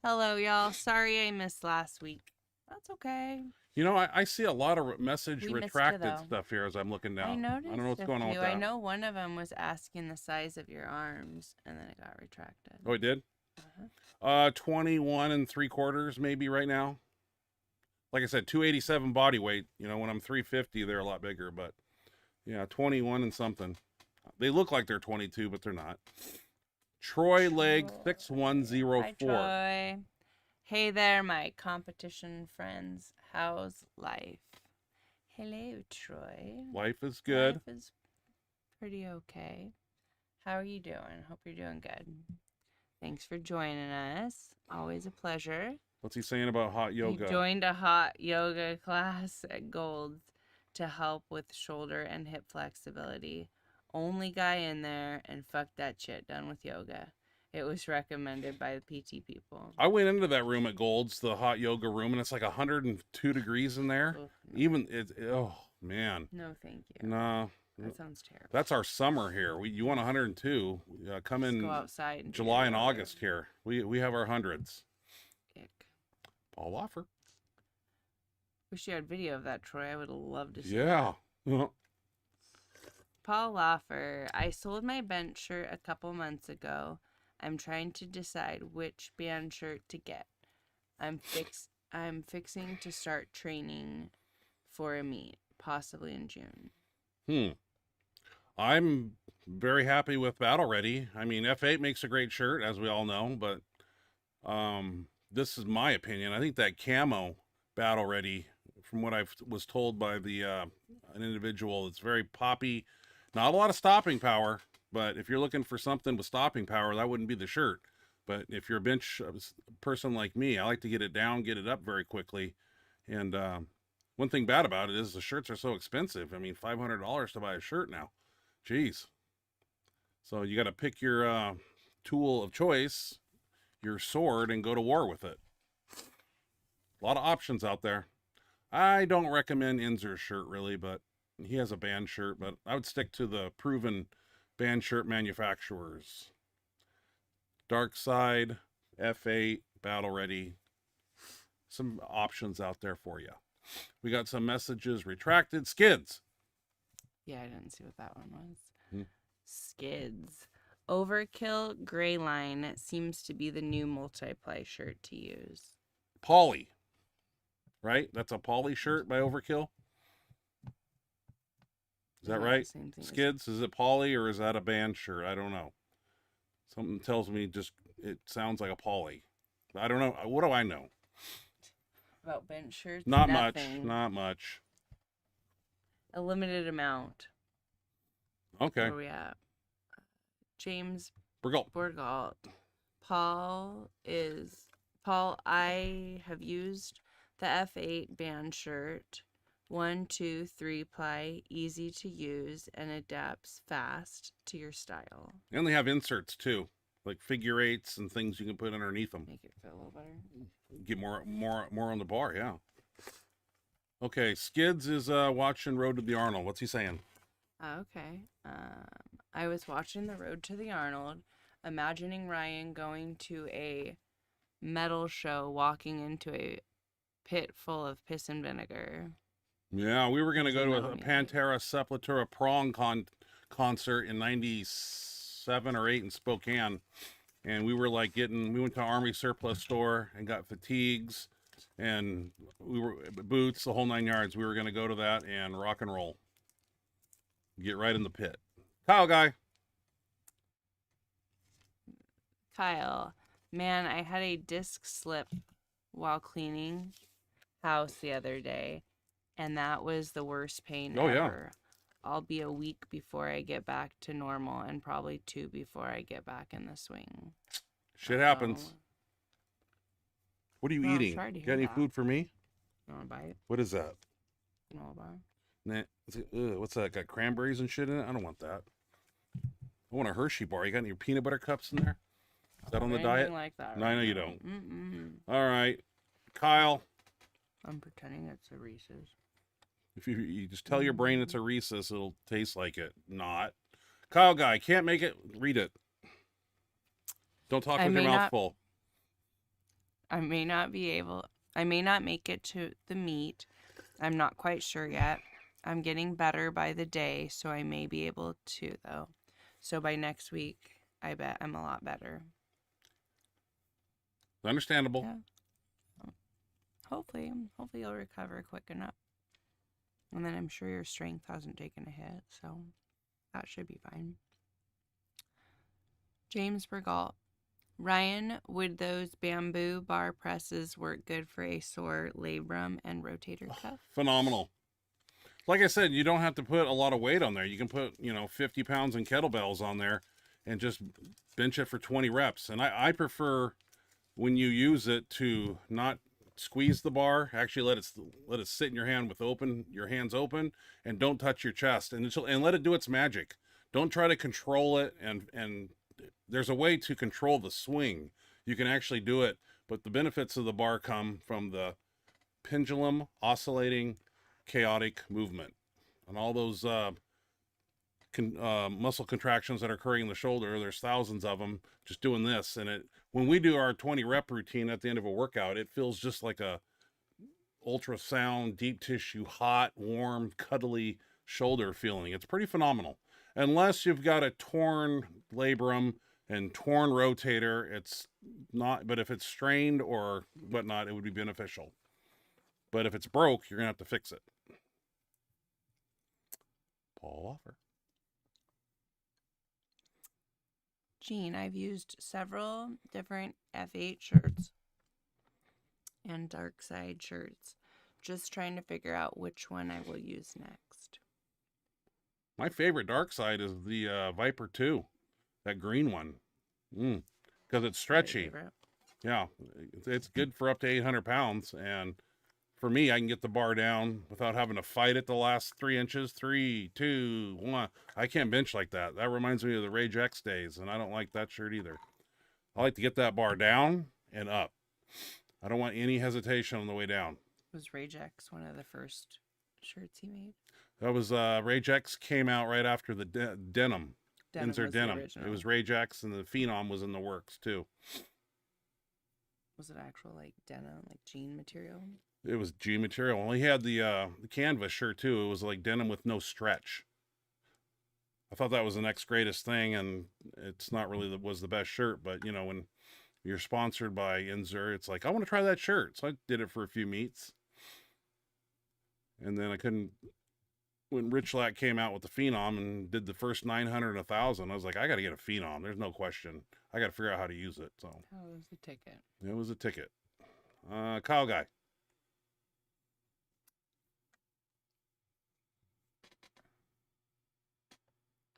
Hello, y'all. Sorry I missed last week. That's okay. You know, I see a lot of message We missed you, retracted though. stuff here as I'm looking down. I noticed don't know what's going on with few. that. I know one of them was asking the size of your arms, and then it got retracted. Oh, it did? 21 3/4 maybe right now. Like I said, 287 body weight. You know, when I'm 350, they're a lot bigger, but yeah, 21 and something. They look like they're 22, but they're not. Troy Leg Hi, 6104. Troy. Hey there, my competition friends. How's life? Hello, Troy. Life is good. Life is pretty okay. How are you doing? Hope you're doing good. Thanks for joining us. Always a pleasure. What's he saying about hot yoga? He joined a hot yoga class at Gold's to help with shoulder and hip flexibility. Only guy in there, and fuck that shit, done with yoga. It was recommended by the PT people. I went into that room at Gold's, the hot yoga room, and it's like 102 degrees in there. Oof, no. Even oh man. No, thank you. No. That sounds terrible. That's our summer here. You want 102? Come Just in go outside and July and August here. We have our hundreds. Ick. Paul Loffer. Wish you had video of that, Troy. I would love to see. Yeah. that. Paul Loffer. I sold my bench shirt a couple months ago. I'm trying to decide which band shirt to get. I'm fixing to start training for a meet, possibly in June. I'm very happy with Battle Ready. I mean, F8 makes a great shirt, as we all know, but this is my opinion. I think that camo Battle Ready, from what I was told by the an individual, it's very poppy. Not a lot of stopping power, but if you're looking for something with stopping power, that wouldn't be the shirt. But if you're a bench person like me, I like to get it down, get it up very quickly. And one thing bad about it is the shirts are so expensive. I mean, $500 to buy a shirt now. Jeez. So you got to pick your tool of choice, your sword, and go to war with it. A lot of options out there. I don't recommend Inzer's shirt really, but he has a band shirt, but I would stick to the proven band shirt manufacturers. Dark Side, F8, Battle Ready. Some options out there for you. We got some messages retracted. Skids. Yeah, I didn't see what that one was. Skids. Overkill Gray Line seems to be the new multiply shirt to use. Polly. Right? That's a Polly shirt by Overkill. Is that right? Skids, is it Polly or is that a band shirt? I don't know. Something tells me just it sounds like a Polly. I don't know. What do I know? About bench shirts? Not Nothing. much. Not much. A limited amount. Okay. Where are we at? James Borgalt. Paul, I have used the F8 band shirt. 1, 2, 3 ply, easy to use, and adapts fast to your style. And they have inserts too, like figure eights and things you can put underneath them. Make it feel a little better. Get more on the bar, yeah. Okay, Skids is watching Road to the Arnold. What's he saying? Okay. I was watching The Road to the Arnold, imagining Ryan going to a metal show, walking into a pit full of piss and vinegar. Yeah, we were going to go to a Pantera Sepultura prong concert in 97 or 8 in Spokane. And we were like we went to Army surplus store and got fatigues and we were boots, the whole 9 yards. We were going to go to that and rock and roll. Get right in the pit. Kyle guy. Kyle, man, I had a disc slip while cleaning house the other day. And that was the worst pain ever. Yeah. I'll be a week before I get back to normal and probably 2 before I get back in the swing. Shit happens. What are you eating? Got any food for me? You want to buy it? What is that? Granola bar. Nah, what's that? Got cranberries and shit in it? I don't want that. I want a Hershey bar. You got any peanut butter cups in there? Is that on the diet? Like that, no, I know you don't. All right. Kyle. I'm pretending it's a Reese's. If you just tell your brain it's a Reese's, it'll taste like it. Not. Kyle guy, can't make it. Read it. Don't talk with your mouth full. I may not make it to the meet. I'm not quite sure yet. I'm getting better by the day, so I may be able to, though. So by next week, I bet I'm a lot better. Understandable. Yeah. Hopefully you'll recover quick enough. And then I'm sure your strength hasn't taken a hit, so that should be fine. James Bergalt. Ryan, would those bamboo bar presses work good for a sore labrum and rotator cuff? Phenomenal. Like I said, you don't have to put a lot of weight on there. You can put, 50 pounds in kettlebells on there and just bench it for 20 reps. And I prefer when you use it to not squeeze the bar, actually let it sit in your hand with your hands open, and don't touch your chest, and let it do its magic. Don't try to control it, and there's a way to control the swing. You can actually do it, but the benefits of the bar come from the pendulum oscillating chaotic movement and all those muscle contractions that are occurring in the shoulder. There's thousands of them just doing this, and when we do our 20 rep routine at the end of a workout, it feels just like a ultrasound, deep tissue, hot, warm, cuddly shoulder feeling. It's pretty phenomenal. Unless you've got a torn labrum and torn rotator, it's not, but if it's strained or whatnot, it would be beneficial. But if it's broke, you're gonna have to fix it. Paul Offer. Gene, I've used several different F8 shirts and dark side shirts. Just trying to figure out which one I will use next. My favorite dark side is the Viper 2, that green one, because it's stretchy. Yeah, it's good for up to 800 pounds, and for me, I can get the bar down without having to fight it the last 3 inches. 3, 2, 1. I can't bench like that. That reminds me of the Rage X days, and I don't like that shirt either. I like to get that bar down and up. I don't want any hesitation on the way down. Was Rage X one of the first shirts he made? That was Rage X came out right after the denim. Insert denim. It was Rage X, and the Phenom was in the works too. Was it actual like denim, like jean material? It was jean material. Well, he had the canvas shirt too. It was like denim with no stretch. I thought that was the next greatest thing, and it's not really was the best shirt. But when you're sponsored by Inzer, it's like I want to try that shirt, so I did it for a few meets, and then I couldn't. When Rich Lack came out with the Phenom and did the first 900 and 1,000, I was like, I got to get a Phenom. There's no question. I got to figure out how to use it. So that was the ticket. It was a ticket. Kyle Guy.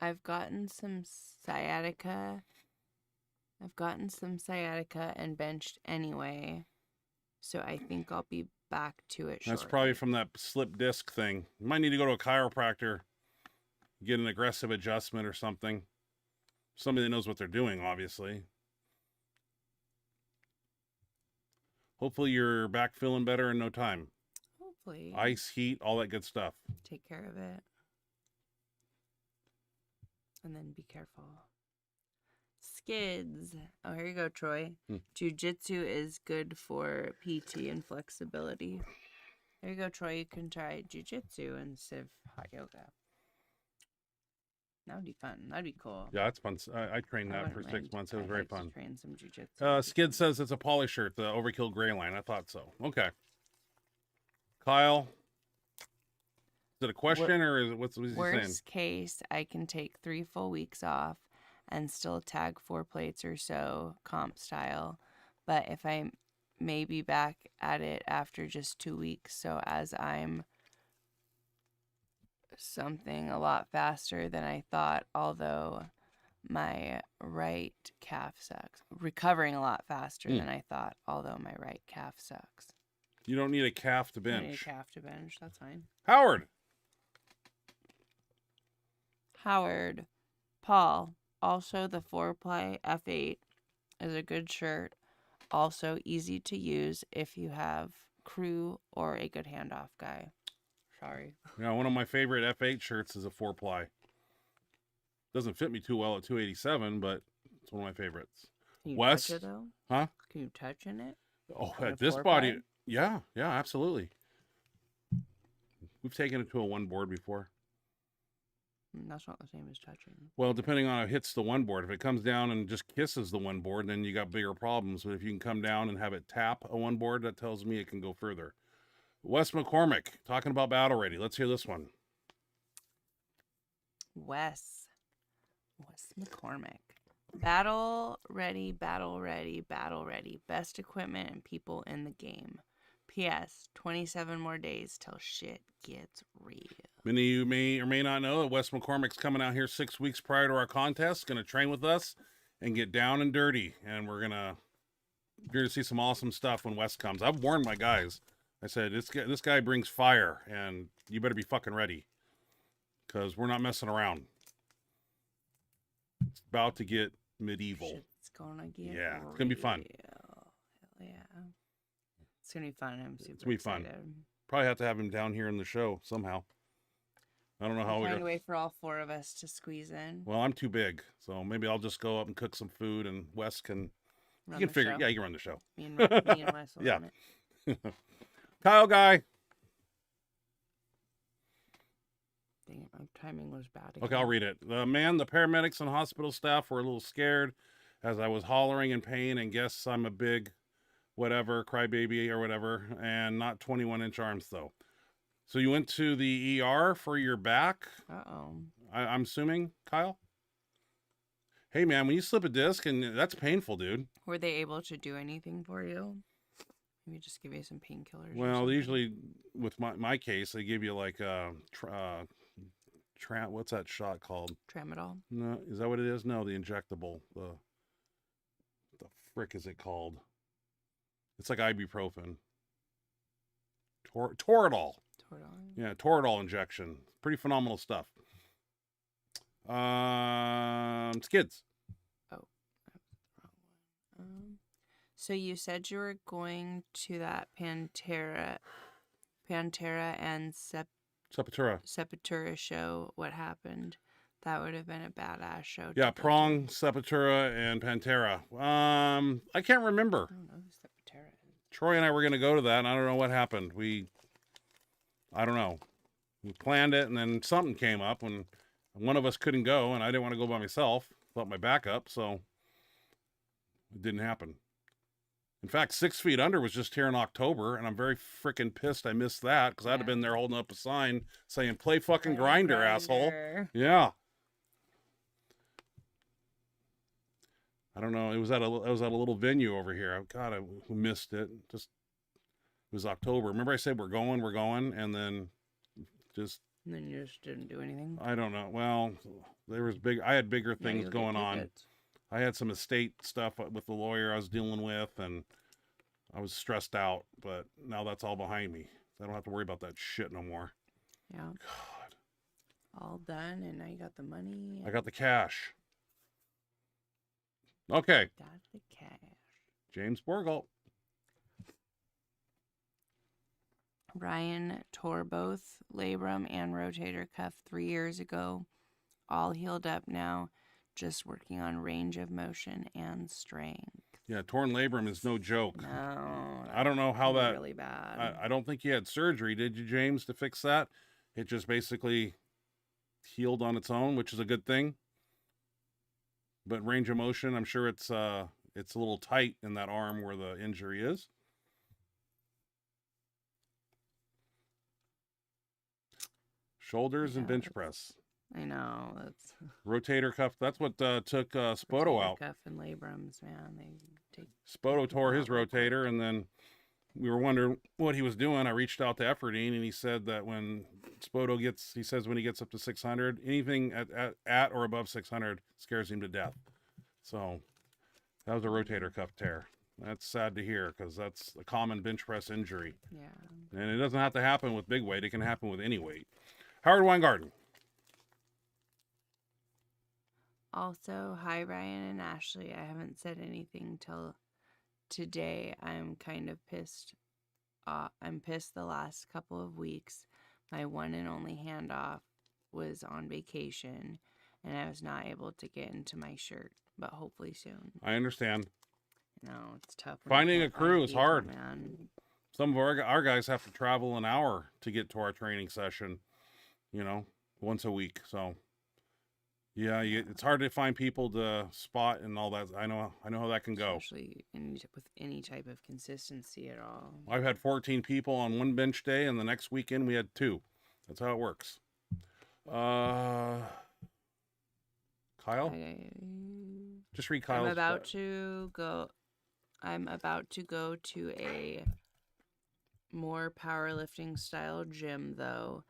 I've gotten some sciatica and benched anyway, so I think I'll be back to it shortly. That's probably from that slip disc thing. You might need to go to a chiropractor, get an aggressive adjustment or something. Somebody that knows what they're doing, obviously. Hopefully you're back feeling better in no time. Hopefully. Ice, heat, all that good stuff. Take care of it. And then be careful. Skids. Oh, here you go, Troy. Jiu-jitsu is good for PT and flexibility. There you go, Troy. You can try jiu-jitsu instead of hot yoga. That would be fun. That'd be cool. Yeah, it's fun. I trained that for 6 months. It was very fun. Train some jiu-jitsu. Skid says it's a poly shirt, the Overkill Gray line. I thought so. Okay. Kyle, is it a question or is it what's he saying? Worst case, I can take 3 full weeks off and still tag 4 plates or so, comp style. But if I may be back at it after just 2 weeks, so as I'm something a lot faster than I thought, although my right calf sucks. Recovering a lot faster than I thought, although my right calf sucks. You don't need a calf to bench. I don't need a calf to bench, that's fine. Howard. Paul. Also, the 4-ply F8 is a good shirt. Also, easy to use if you have crew or a good handoff guy. Sorry. Yeah, one of my favorite F8 shirts is a 4-ply. Doesn't fit me too well at 287, but it's one of my favorites. Can you Wes? touch it, though? Huh? Can you touch in it? Oh, On a at this floor body, pad? yeah, absolutely. We've taken it to a one board before. That's not the same as touching. Well, depending on how it hits the one board. If it comes down and just kisses the one board, then you got bigger problems. But if you can come down and have it tap a one board, that tells me it can go further. Wes McCormick, talking about battle ready. Let's hear this one. Wes McCormick. Battle ready, battle ready, battle ready. Best equipment and people in the game. P.S. 27 more days till shit gets real. Many of you may or may not know that Wes McCormick's coming out here 6 weeks prior to our contest, going to train with us and get down and dirty. And you're going to see some awesome stuff when Wes comes. I've warned my guys. I said, this guy brings fire, and you better be fucking ready, because we're not messing around. It's about to get medieval. Shit's gonna get Yeah, it's gonna be fun. Hell yeah. It's gonna be fun. I'm super It's gonna be fun. excited. Probably have to have him down here in the show somehow. I don't know how Find a way for all four of us to squeeze in. Well, I'm too big, so maybe I'll just go up and cook some food, and Wes can. Run You can the figure. show. Yeah, you can run the show. Me and Wes will Yeah. run it. Kyle guy. Dang it, my timing was bad again. Okay, I'll read it. The paramedics and hospital staff were a little scared as I was hollering in pain and guess I'm a big whatever, crybaby or whatever, and not 21-inch arms though. So you went to the ER for your back? Uh-oh. I'm assuming, Kyle? Hey man, when you slip a disc, and that's painful, dude. Were they able to do anything for you? Maybe just give you some painkillers. Well, they usually, with my case, they give you like what's that shot called? Tramadol. No, is that what it is? No, the injectable. The frick is it called? It's like ibuprofen. Toradol. Toradol. Yeah, Toradol injection. Pretty phenomenal stuff. Skids. Oh, that was the wrong one. So you said you were going to that Pantera and Sepultura. show. What happened? That would have been a badass show. Yeah, to go Prong, to. Sepultura, and Pantera. I can't remember. I don't know who Sepultura is. Troy and I were going to go to that, and I don't know what happened. I don't know. We planned it, and then something came up, and one of us couldn't go, and I didn't want to go by myself. Thought my backup, so it didn't happen. In fact, 6 Feet Under was just here in October, and I'm very freaking pissed I missed that, because I'd have been there holding up a sign saying, play fucking Grinder, asshole. Yeah. I don't know. It was at a little venue over here. God, I missed it. It was October. Remember I said we're going, and then just. And then you just didn't do anything. I don't know. Well, I had bigger things you'll going get on. tickets. I had some estate stuff with the lawyer I was dealing with, and I was stressed out. But now that's all behind me. So I don't have to worry about that shit no more. Yeah. God. All done, and now you got the money. I got the cash. Okay. Got the cash. James Borgalt. Ryan tore both labrum and rotator cuff 3 years ago. All healed up now. Just working on range of motion and strength. Yeah, torn labrum is no joke. No. I don't know how that. Really bad. I don't think you had surgery, did you, James, to fix that? It just basically healed on its own, which is a good thing. But range of motion, I'm sure it's a little tight in that arm where the injury is. Shoulders and bench press. I know. That's Rotator cuff. That's what took Spoto out. Cuff and labrums, man. They take. Spoto tore his rotator, and then we were wondering what he was doing. I reached out to Efferdine, and he said that when Spoto when he gets up to 600, anything at or above 600 scares him to death. So that was a rotator cuff tear. That's sad to hear, because that's a common bench press injury. Yeah. And it doesn't have to happen with big weight. It can happen with any weight. Howard Weingarten. Also, hi Ryan and Ashley. I haven't said anything till today. I'm kind of pissed. I'm pissed the last couple of weeks. My one and only handoff was on vacation, and I was not able to get into my shirt, but hopefully soon. I understand. No, it's tough. when you Finding a can't find crew is people, hard. man. Some of our guys have to travel an hour to get to our training session, you know, once a week. So yeah, it's hard to find people to spot and all that. I know how that can go. Especially with any type of consistency at all. I've had 14 people on one bench day, and the next weekend we had 2. That's how it works. Kyle? Just read Kyle's. I'm about to go to a more powerlifting style gym though,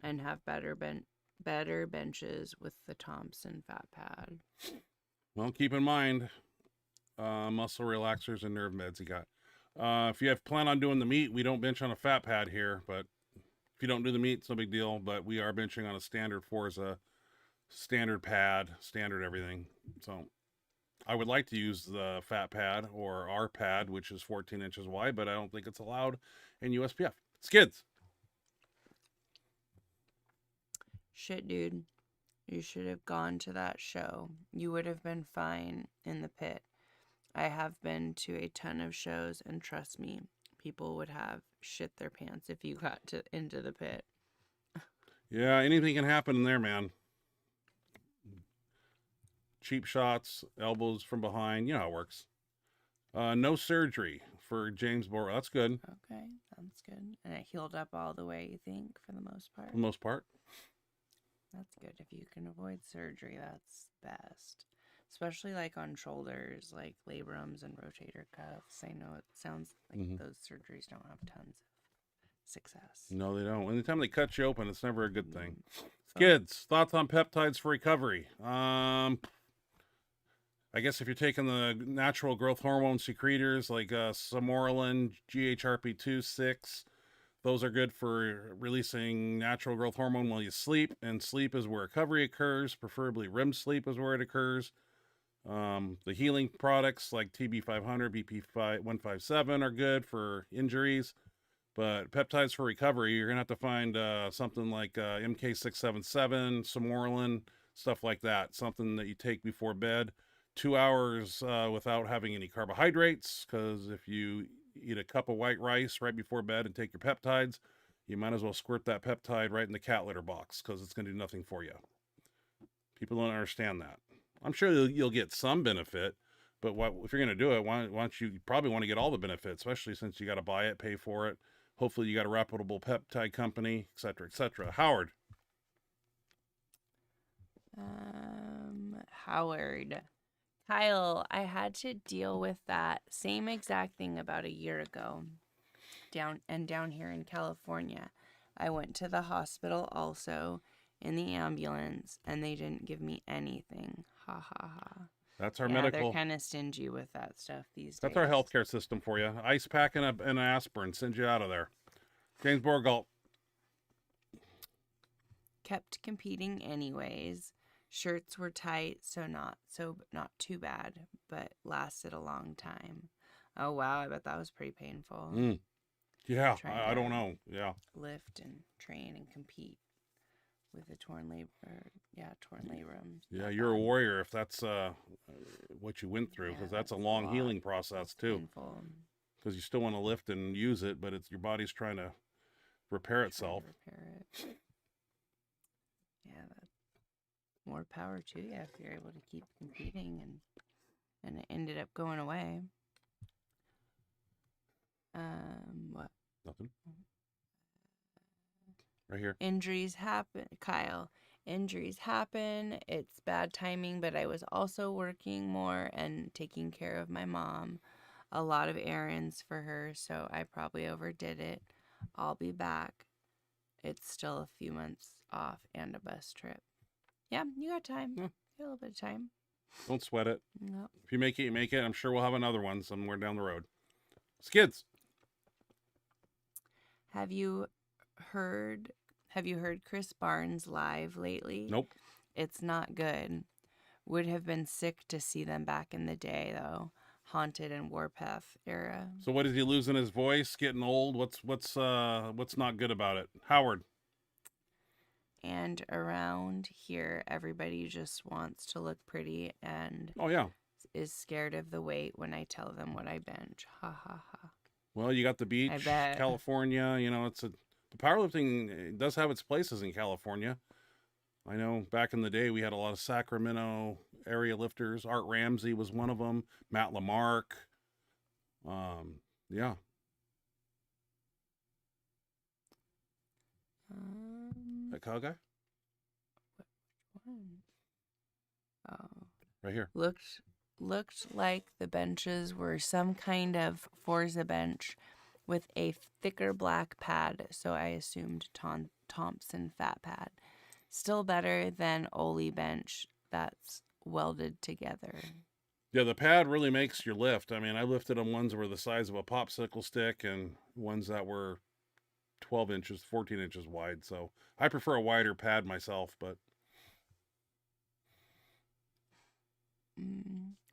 and have better benches with the Thompson fat pad. Well, keep in mind, muscle relaxers and nerve meds you got. If you plan on doing the meet, we don't bench on a fat pad here, but if you don't do the meet, it's no big deal. But we are benching on a standard Forza, standard pad, standard everything. So I would like to use the fat pad or our pad, which is 14 inches wide, but I don't think it's allowed in USPF. Skids. Shit, dude. You should have gone to that show. You would have been fine in the pit. I have been to a ton of shows, and trust me, people would have shit their pants if you got into the pit. Yeah, anything can happen in there, man. Cheap shots, elbows from behind. You know how it works. No surgery for James Bohr. That's good. Okay, that's good. And it healed up all the way, you think, for the most part? For the most part. That's good. If you can avoid surgery, that's best. Especially like on shoulders, like labrums and rotator cuffs. I know it sounds like those surgeries don't have tons of success. No, they don't. Anytime they cut you open, it's never a good thing. Skids, thoughts on peptides for recovery? I guess if you're taking the natural growth hormone secretors like Samoralin, GHRP2, 6, those are good for releasing natural growth hormone while you sleep, and sleep is where recovery occurs. Preferably REM sleep is where it occurs. The healing products like TB500, BP157 are good for injuries, but peptides for recovery, you're going to have to find something like MK677, Samoralin, stuff like that. Something that you take before bed. 2 hours without having any carbohydrates, because if you eat a cup of white rice right before bed and take your peptides, you might as well squirt that peptide right in the cat litter box, because it's going to do nothing for you. People don't understand that. I'm sure you'll get some benefit, but if you're going to do it, why don't you probably want to get all the benefits, especially since you got to buy it, pay for it. Hopefully you got a reputable peptide company, etc., etc. Howard. Howard. Kyle, I had to deal with that same exact thing about a year ago down here in California. I went to the hospital also in the ambulance, and they didn't give me anything. Ha ha ha. That's our yeah, medical. They're kind of stingy with that stuff these days. That's our healthcare system for you. Ice pack and an aspirin, send you out of there. James Borgalt. Kept competing anyways. Shirts were tight, so not too bad, but lasted a long time. Oh wow, I bet that was pretty painful. Yeah, I don't know. Yeah. Lift and train and compete with a torn labrum. Yeah, you're a warrior if that's what you went through, because that's a long healing process too. Because you still want to lift and use it, but your body's trying to repair itself. Yeah, more power to you if you're able to keep competing, and it ended up going away. What? Nothing. Right here. Injuries happen, Kyle. Injuries happen. It's bad timing, but I was also working more and taking care of my mom. A lot of errands for her, so I probably overdid it. I'll be back. It's still a few months off and a bus trip. Yeah, you got time. Yeah. You got a little bit of time. Don't sweat it. No. If you make it, you make it. I'm sure we'll have another one somewhere down the road. Skids. Have you heard Chris Barnes live lately? Nope. It's not good. Would have been sick to see them back in the day though. Haunted and Warpath era. So what is he losing his voice? Getting old? What's not good about it? Howard. And around here, everybody just wants to look pretty and Oh yeah, is scared of the weight when I tell them what I bench. Ha ha ha. Well, you got the beach, bet. California. You know, the powerlifting does have its places in California. I know back in the day we had a lot of Sacramento area lifters. Art Ramsey was one of them. Matt Lamarck. Yeah. That cow guy? One. Oh. Right here. Looked like the benches were some kind of Forza bench with a thicker black pad, so I assumed Thompson fat pad. Still better than Oli bench that's welded together. Yeah, the pad really makes your lift. I mean, I lifted on ones that were the size of a popsicle stick and ones that were 12 inches, 14 inches wide. So I prefer a wider pad myself, but.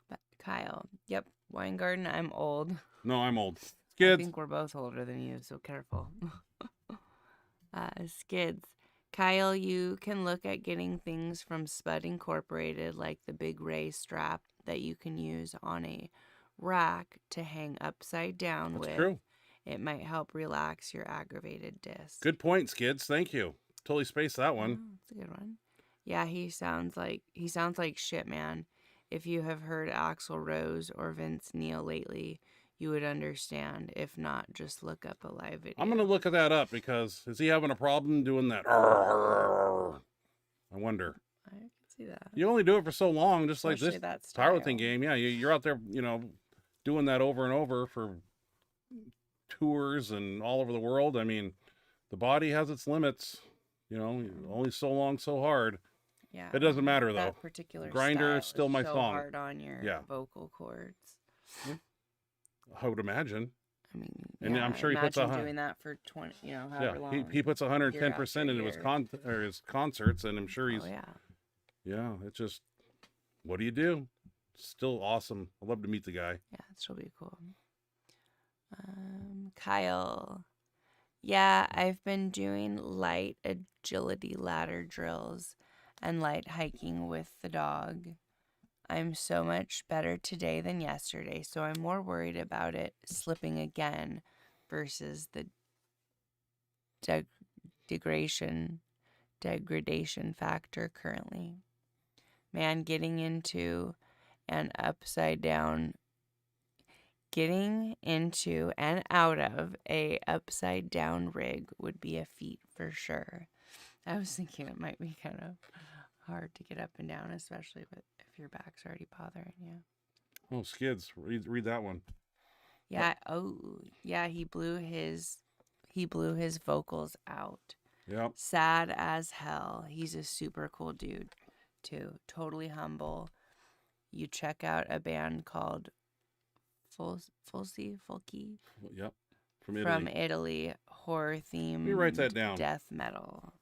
But Kyle, yep, Weingarten, I'm old. No, I'm old. I Skids. think we're both older than you, so careful. Skids. Kyle, you can look at getting things from Spud Incorporated, like the big Ray strap that you can use on a rack to hang upside down with. That's true. It might help relax your aggravated disc. Good point, Skids. Thank you. Totally spaced that one. Oh, that's a good one. Yeah, he sounds like shit, man. If you have heard Axl Rose or Vince Neil lately, you would understand. If not, just look up a live video. I'm going to look at that up because is he having a problem doing that? I wonder. I can see that. You only do it for so long, just like Especially this that style. powerlifting game. Yeah, you're out there, doing that over and over for tours and all over the world. I mean, the body has its limits. Only so long, so hard. Yeah. It doesn't matter, though. That particular Grinder style still is my so thong. hard on your vocal cords. I would imagine. I mean, And I'm sure he puts doing that for 20, however long. He puts 110% year into his concerts, and I'm sure he's. Oh, yeah. Yeah, it's just, what do you do? Still awesome. I'd love to meet the guy. Yeah, it'll be cool. Kyle. Yeah, I've been doing light agility ladder drills and light hiking with the dog. I'm so much better today than yesterday, so I'm more worried about it slipping again versus the degradation factor currently. Man, getting into and out of a upside down rig would be a feat for sure. I was thinking it might be kind of hard to get up and down, especially if your back's already bothering you. Oh, Skids, read that one. Yeah. Oh, yeah. He blew his vocals out. Yep. Sad as hell. He's a super cool dude, too. Totally humble. You check out a band called Folky. Yep. From Italy. Horror themed. You write that down. Death metal.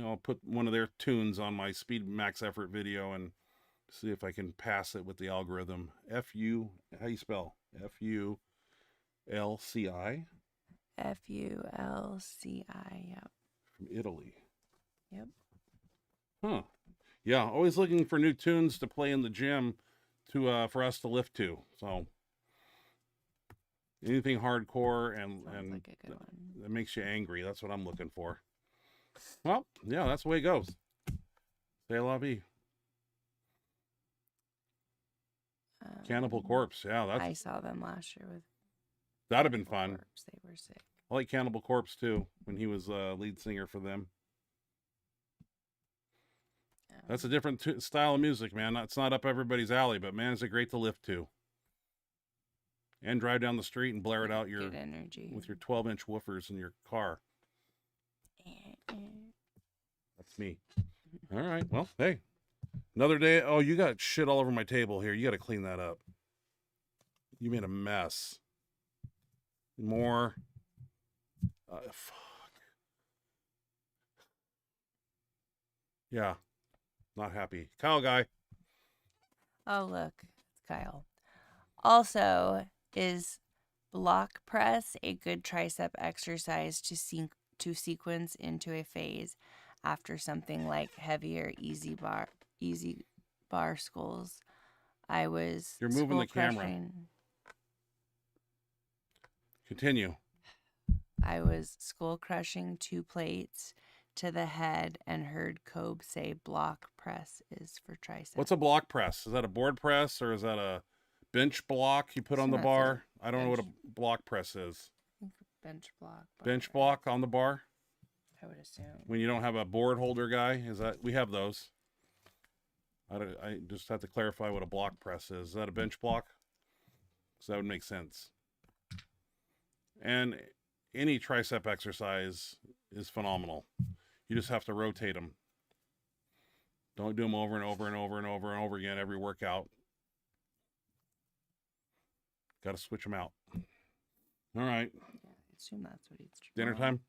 I'll put one of their tunes on my Speed Max Effort video and see if I can pass it with the algorithm. How you spell? Fulci? Fulci, yep. From Italy. Yep. Huh. Yeah, always looking for new tunes to play in the gym for us to lift to. So anything hardcore and like a good one. That makes you angry. That's what I'm looking for. Well, yeah, that's the way it goes. C'est la vie. Cannibal Corpse. Yeah, I saw them last year with. That'd have been fun. Corpse. They were sick. I like Cannibal Corpse too when he was lead singer for them. That's a different style of music, man. It's not up everybody's alley, but man, is it great to lift to. And drive down the street and blare it out Good energy with your 12-inch woofers in your car. That's me. All right. Well, hey, another day. Oh, you got shit all over my table here. You got to clean that up. You made a mess. More. Fuck. Yeah. Not happy. Kyle guy. Oh, look. It's Kyle. Also, is block press a good tricep exercise to sequence into a phase after something like heavier easy bar sculls? I was You're moving the camera. crushing. Continue. I was skull crushing 2 plates to the head and heard Kobe say block press is for tricep. What's a block press? Is that a board press or is that a bench block you put on the bar? I don't know what a block press is. I think bench block. Bench block on the bar? I would assume. When you don't have a board holder guy, is that we have those? I just have to clarify what a block press is. Is that a bench block? So that would make sense. And any tricep exercise is phenomenal. You just have to rotate them. Don't do them over and over and over and over and over again every workout. Got to switch them out. All right. Yeah, I assume that's what he's Dinner time?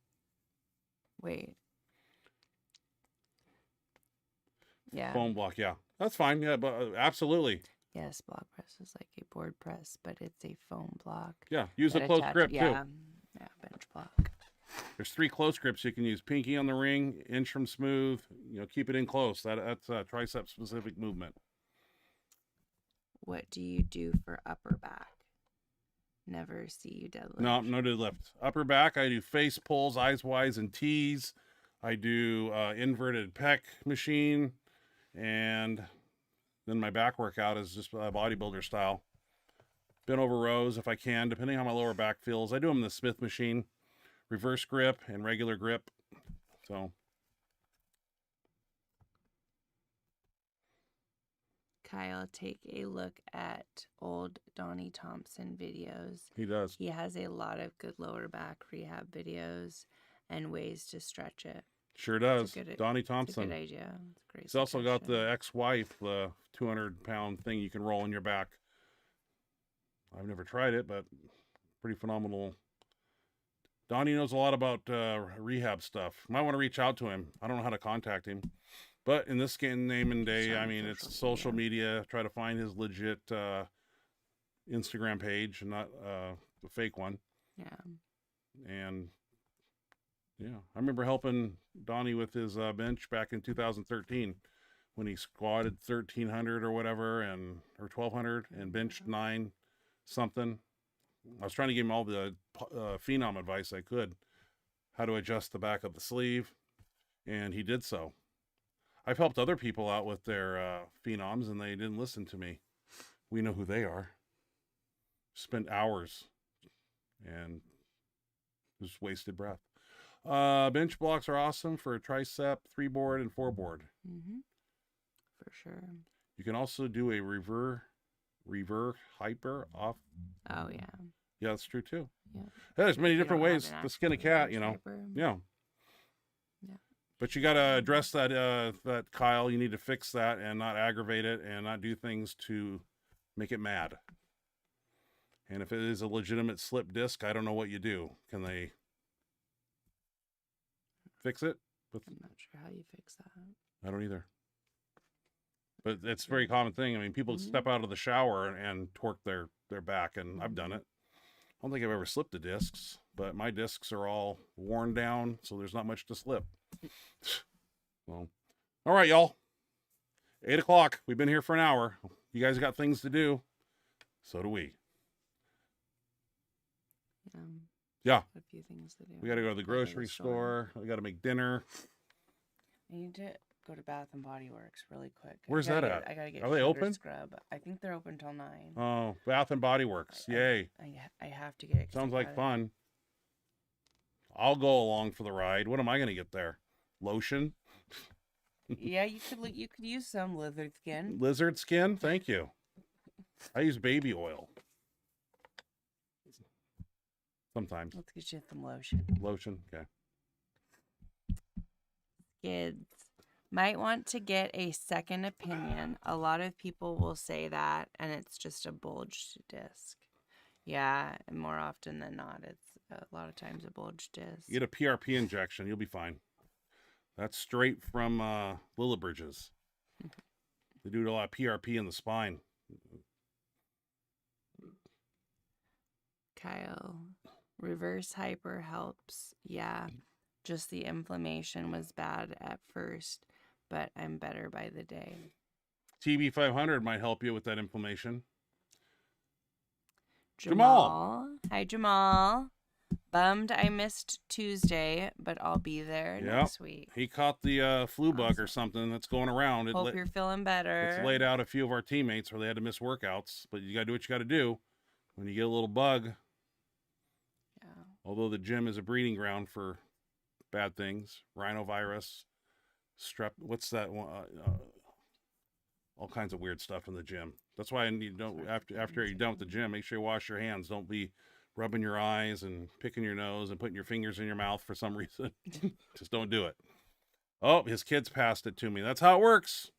Wait. Yeah. Foam block, yeah. That's fine. Yeah, but absolutely. Yes, block press is like a board press, but it's a foam block. Yeah, use a close grip too. Yeah, bench block. There's 3 close grips you can use. Pinky on the ring, inch from smooth. Keep it in close. That's a tricep specific movement. What do you do for upper back? Never see you deadlift. No deadlift. Upper back, I do face pulls, eyes wide, and tees. I do inverted pec machine, and then my back workout is just bodybuilder style. Bent over rows if I can, depending on how my lower back feels. I do them in the Smith machine, reverse grip and regular grip. So. Kyle, take a look at old Donnie Thompson videos. He does. He has a lot of good lower back rehab videos and ways to stretch it. Sure does. Donnie Thompson. It's a good idea. It's a great He's also got the ex-wife, the 200-pound thing you can roll in your back. I've never tried it, but pretty phenomenal. Donnie knows a lot about rehab stuff. Might want to reach out to him. I don't know how to contact him. But in this name and day, I mean, it's social media. Try to find his legit Instagram page and not the fake one. Yeah. And, yeah, I remember helping Donnie with his bench back in 2013 when he squatted 1,300 or whatever, or 1,200 and benched 9 something. I was trying to give him all the phenom advice I could, how to adjust the back of the sleeve, and he did so. I've helped other people out with their phenoms, and they didn't listen to me. We know who they are. Spent hours and just wasted breath. Bench blocks are awesome for a tricep, 3-board, and 4-board. Mm-hmm. For sure. You can also do a reverse hyper off. Oh, yeah. Yeah, that's true, too. Yeah. There's many different ways to skin a cat, Yeah. Yeah. But you got to address that Kyle. You need to fix that and not aggravate it and not do things to make it mad. And if it is a legitimate slip disc, I don't know what you do. Can they fix it? I'm not sure how you fix that. I don't either. But it's a very common thing. I mean, people step out of the shower and torque their back, and I've done it. I don't think I've ever slipped the discs, but my discs are all worn down, so there's not much to slip. Well, all right, y'all. 8 o'clock. We've been here for an hour. You guys got things to do. So do we. Yeah. A few things to do. We got to go to the grocery store. We got to make dinner. I need to go to Bath and Body Works really quick. Where's that at? I gotta get. Are they open? Scrub. I think they're open till 9. Oh, Bath and Body Works. Yay. I have to get it. Sounds like fun. I'll go along for the ride. What am I going to get there? Lotion? Yeah, you could use some lizard skin. Lizard skin? Thank you. I use baby oil. Sometimes. Let's get you some lotion. Lotion, okay. Kids might want to get a second opinion. A lot of people will say that, and it's just a bulged disc. Yeah, and more often than not, it's a lot of times a bulged disc. Get a PRP injection. You'll be fine. That's straight from Lillibridge's. They do a lot of PRP in the spine. Kyle, reverse hyper helps. Yeah, just the inflammation was bad at first, but I'm better by the day. TB500 might help you with that inflammation. Jamal. Hi, Jamal. Bummed I missed Tuesday, but I'll be there next week. He caught the flu bug or something that's going around. Hope you're feeling better. It's laid out a few of our teammates where they had to miss workouts, but you got to do what you got to do when you get a little bug. Yeah. Although the gym is a breeding ground for bad things, rhinovirus, strep. What's that one? All kinds of weird stuff in the gym. That's why you don't after you're done with the gym, make sure you wash your hands. Don't be rubbing your eyes and picking your nose and putting your fingers in your mouth for some reason. Just don't do it. Oh, his kids passed it to me. That's how it works.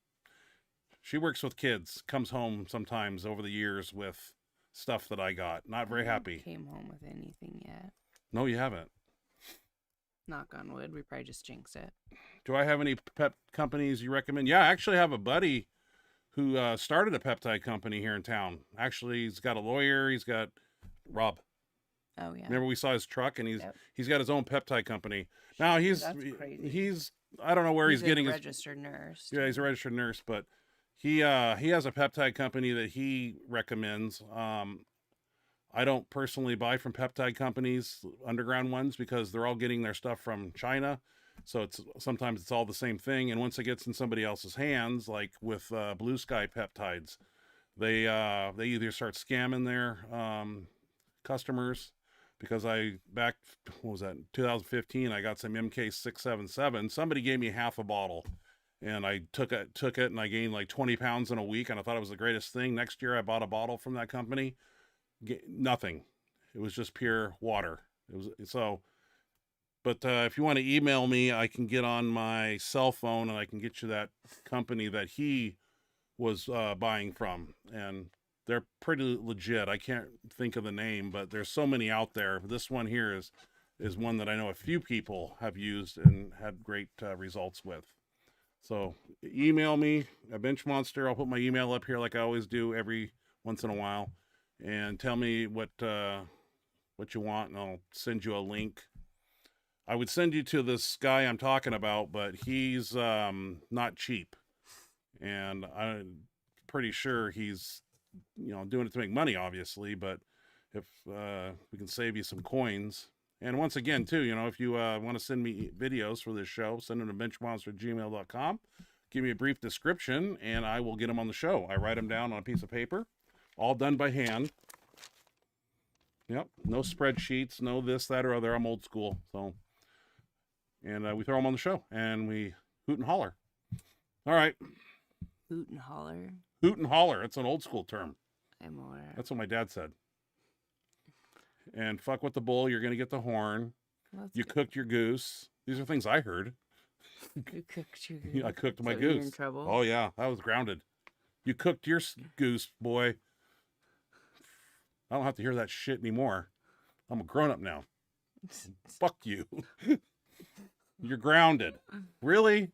She works with kids, comes home sometimes over the years with stuff that I got. Not very happy. Came home with anything yet? No, you haven't. Knock on wood. We probably just jinxed it. Do I have any pep companies you recommend? Yeah, I actually have a buddy who started a peptide company here in town. Actually, he's got a lawyer. He's got Rob. Oh yeah. Remember we saw his truck, and he's got his own peptide company. Now he's I don't know where he's getting a registered nurse. Yeah, he's a registered nurse, but he has a peptide company that he recommends. I don't personally buy from peptide companies, underground ones, because they're all getting their stuff from China. So sometimes it's all the same thing. And once it gets in somebody else's hands, like with Blue Sky Peptides, they either start scamming their customers, because back, what was that, 2015, I got some MK677. Somebody gave me half a bottle, and I took it and I gained like 20 pounds in a week, and I thought it was the greatest thing. Next year I bought a bottle from that company. Nothing. It was just pure water. But if you want to email me, I can get on my cell phone and I can get you that company that he was buying from. And they're pretty legit. I can't think of the name, but there's so many out there. This one here is one that I know a few people have used and had great results with. So email me at Benchmonster. I'll put my email up here like I always do every once in a while. And tell me what you want, and I'll send you a link. I would send you to this guy I'm talking about, but he's not cheap, and I'm pretty sure he's doing it to make money, obviously. But if we can save you some coins, and once again, too, if you want to send me videos for this show, send them to benchmonster@gmail.com. Give me a brief description, and I will get them on the show. I write them down on a piece of paper. All done by hand. Yep. No spreadsheets, no this, that, or other. I'm old school. So, and we throw them on the show, and we hoot and holler. All right. Hoot and holler. Hoot and holler. It's an old school term. I'm aware. That's what my dad said. And fuck with the bull. You're going to get the horn. You cooked your goose. These are things I heard. You cooked your goose. I cooked my So goose. you're in trouble? Oh, yeah. I was grounded. You cooked your goose, boy. I don't have to hear that shit anymore. I'm a grown-up now. Fuck you. You're grounded. Really?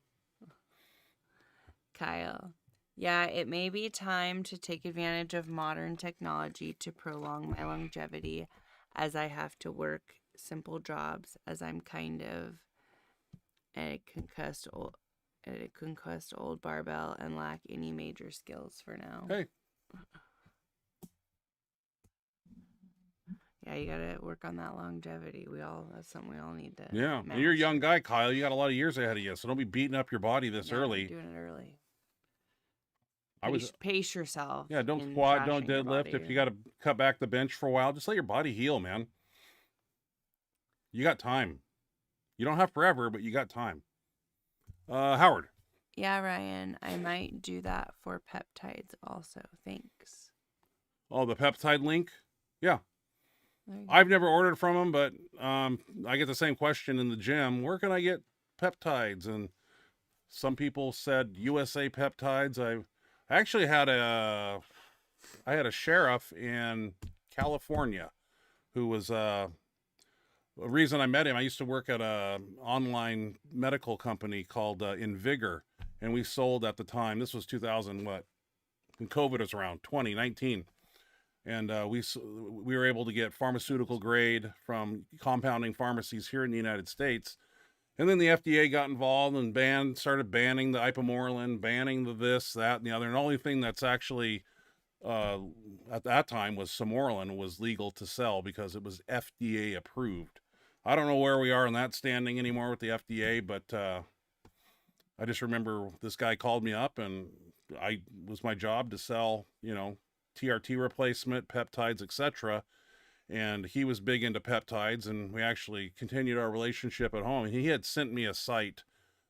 Kyle. Yeah, it may be time to take advantage of modern technology to prolong my longevity, as I have to work simple jobs, as I'm kind of a concussed old barbell and lack any major skills for now. Hey. Yeah, you gotta work on that longevity. That's something we all need to. Yeah, and you're a young guy, Kyle. You got a lot of years ahead of you, so don't be beating up your body this early. Doing it early. Pace, pace yourself. Yeah, don't squat, don't deadlift. If you got to cut back the bench for a while, just let your body heal, man. You got time. You don't have forever, but you got time. Howard. Yeah, Ryan, I might do that for peptides also. Thanks. Oh, the peptide link? Yeah. I've never ordered from them, but I get the same question in the gym. Where can I get peptides? And some people said USA Peptides. I actually had a sheriff in California who was a reason I met him. I used to work at a online medical company called Invigor, and we sold at the time. This was 2000 what? When COVID was around 2019. And we were able to get pharmaceutical grade from compounding pharmacies here in the United States. And then the FDA got involved and started banning the ipamorelin, banning the this, that, and the other. And the only thing that's actually at that time was samorelin was legal to sell because it was FDA approved. I don't know where we are in that standing anymore with the FDA, but I just remember this guy called me up, and I was my job to sell, TRT replacement, peptides, etc. And he was big into peptides, and we actually continued our relationship at home. He had sent me a site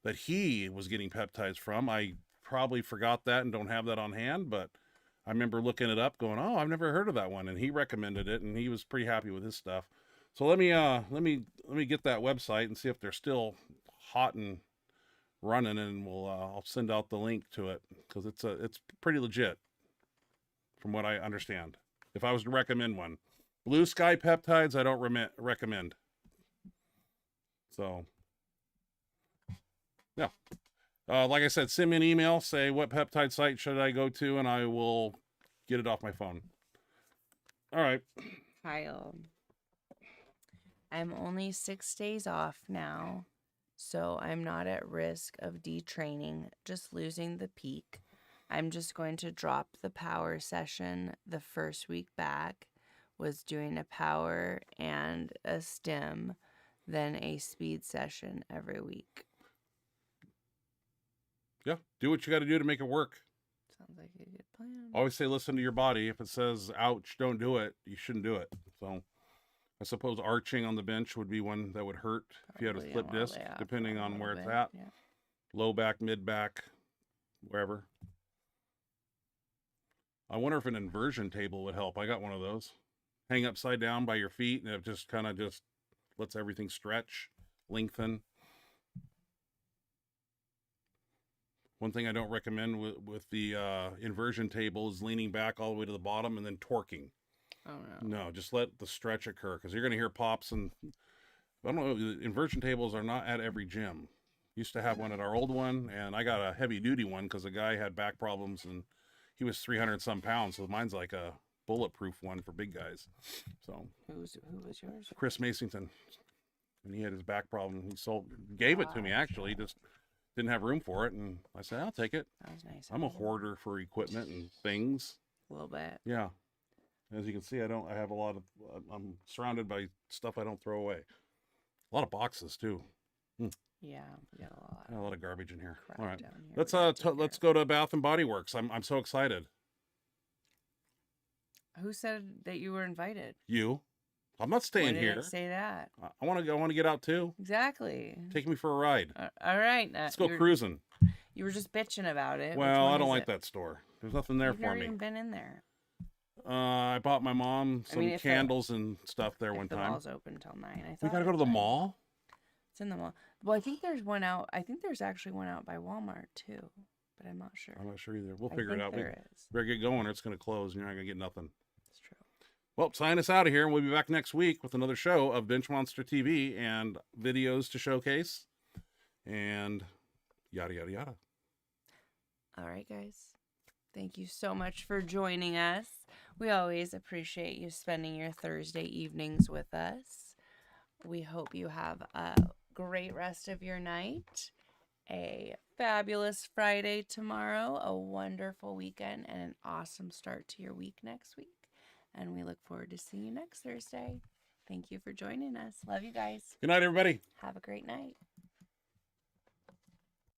that he was getting peptides from. I probably forgot that and don't have that on hand, but I remember looking it up going, oh, I've never heard of that one. And he recommended it, and he was pretty happy with his stuff. So let me get that website and see if they're still hot and running, and I'll send out the link to it, because it's pretty legit from what I understand. If I was to recommend one, Blue Sky Peptides, I don't recommend. So, yeah. Like I said, send me an email, say what peptide site should I go to, and I will get it off my phone. All right. Kyle, I'm only 6 days off now, so I'm not at risk of detraining, just losing the peak. I'm just going to drop the power session the first week back, was doing a power and a stim, then a speed session every week. Yeah, do what you got to do to make it work. Sounds like a good plan. Always say listen to your body. If it says ouch, don't do it, you shouldn't do it. So I suppose arching on the bench would be one that would hurt if you had a slip disc, depending on where it's at. Yeah. Low back, mid back, wherever. I wonder if an inversion table would help. I got one of those. Hang upside down by your feet, and it just kind of just lets everything stretch, lengthen. One thing I don't recommend with the inversion table is leaning back all the way to the bottom and then torquing. Oh, no. No, just let the stretch occur, because you're going to hear pops. And I don't know, inversion tables are not at every gym. Used to have one at our old one, and I got a heavy duty one because the guy had back problems, and he was 300 some pounds. So mine's like a bulletproof one for big guys. So Who was yours? Chris Masington, and he had his back problem. He gave it to me, actually. He just didn't have room for it, and I said, I'll take it. That was nice. I'm a hoarder for equipment and things. A little bit. Yeah. As you can see, I'm surrounded by stuff I don't throw away. A lot of boxes too. Yeah, we got A lot of garbage in here. All right. Here. Let's go to Bath and Body Works. I'm so excited. Who said that you were invited? You. I'm not staying Why here. did I say that? I want to get out too. Exactly. Take me for a ride. All right. Let's go cruising. You were just bitching about it. Well, I don't like that store. There's nothing there You've for never me. even been in there. I bought my mom some candles and stuff there one time. The mall's open till 9. We gotta go to the mall. It's in the mall. Well, I think there's one out. I think there's actually one out by Walmart too, but I'm not sure. I'm not sure either. We'll figure it out. There is. Better get going or it's going to close and you're not going to get nothing. That's true. Well, sign us out of here, and we'll be back next week with another show of Benchmonster TV and videos to showcase and yada, yada, yada. All right, guys. Thank you so much for joining us. We always appreciate you spending your Thursday evenings with us. We hope you have a great rest of your night, a fabulous Friday tomorrow, a wonderful weekend, and an awesome start to your week next week. And we look forward to seeing you next Thursday. Thank you for joining us. Love you guys. Good night, everybody. Have a great night.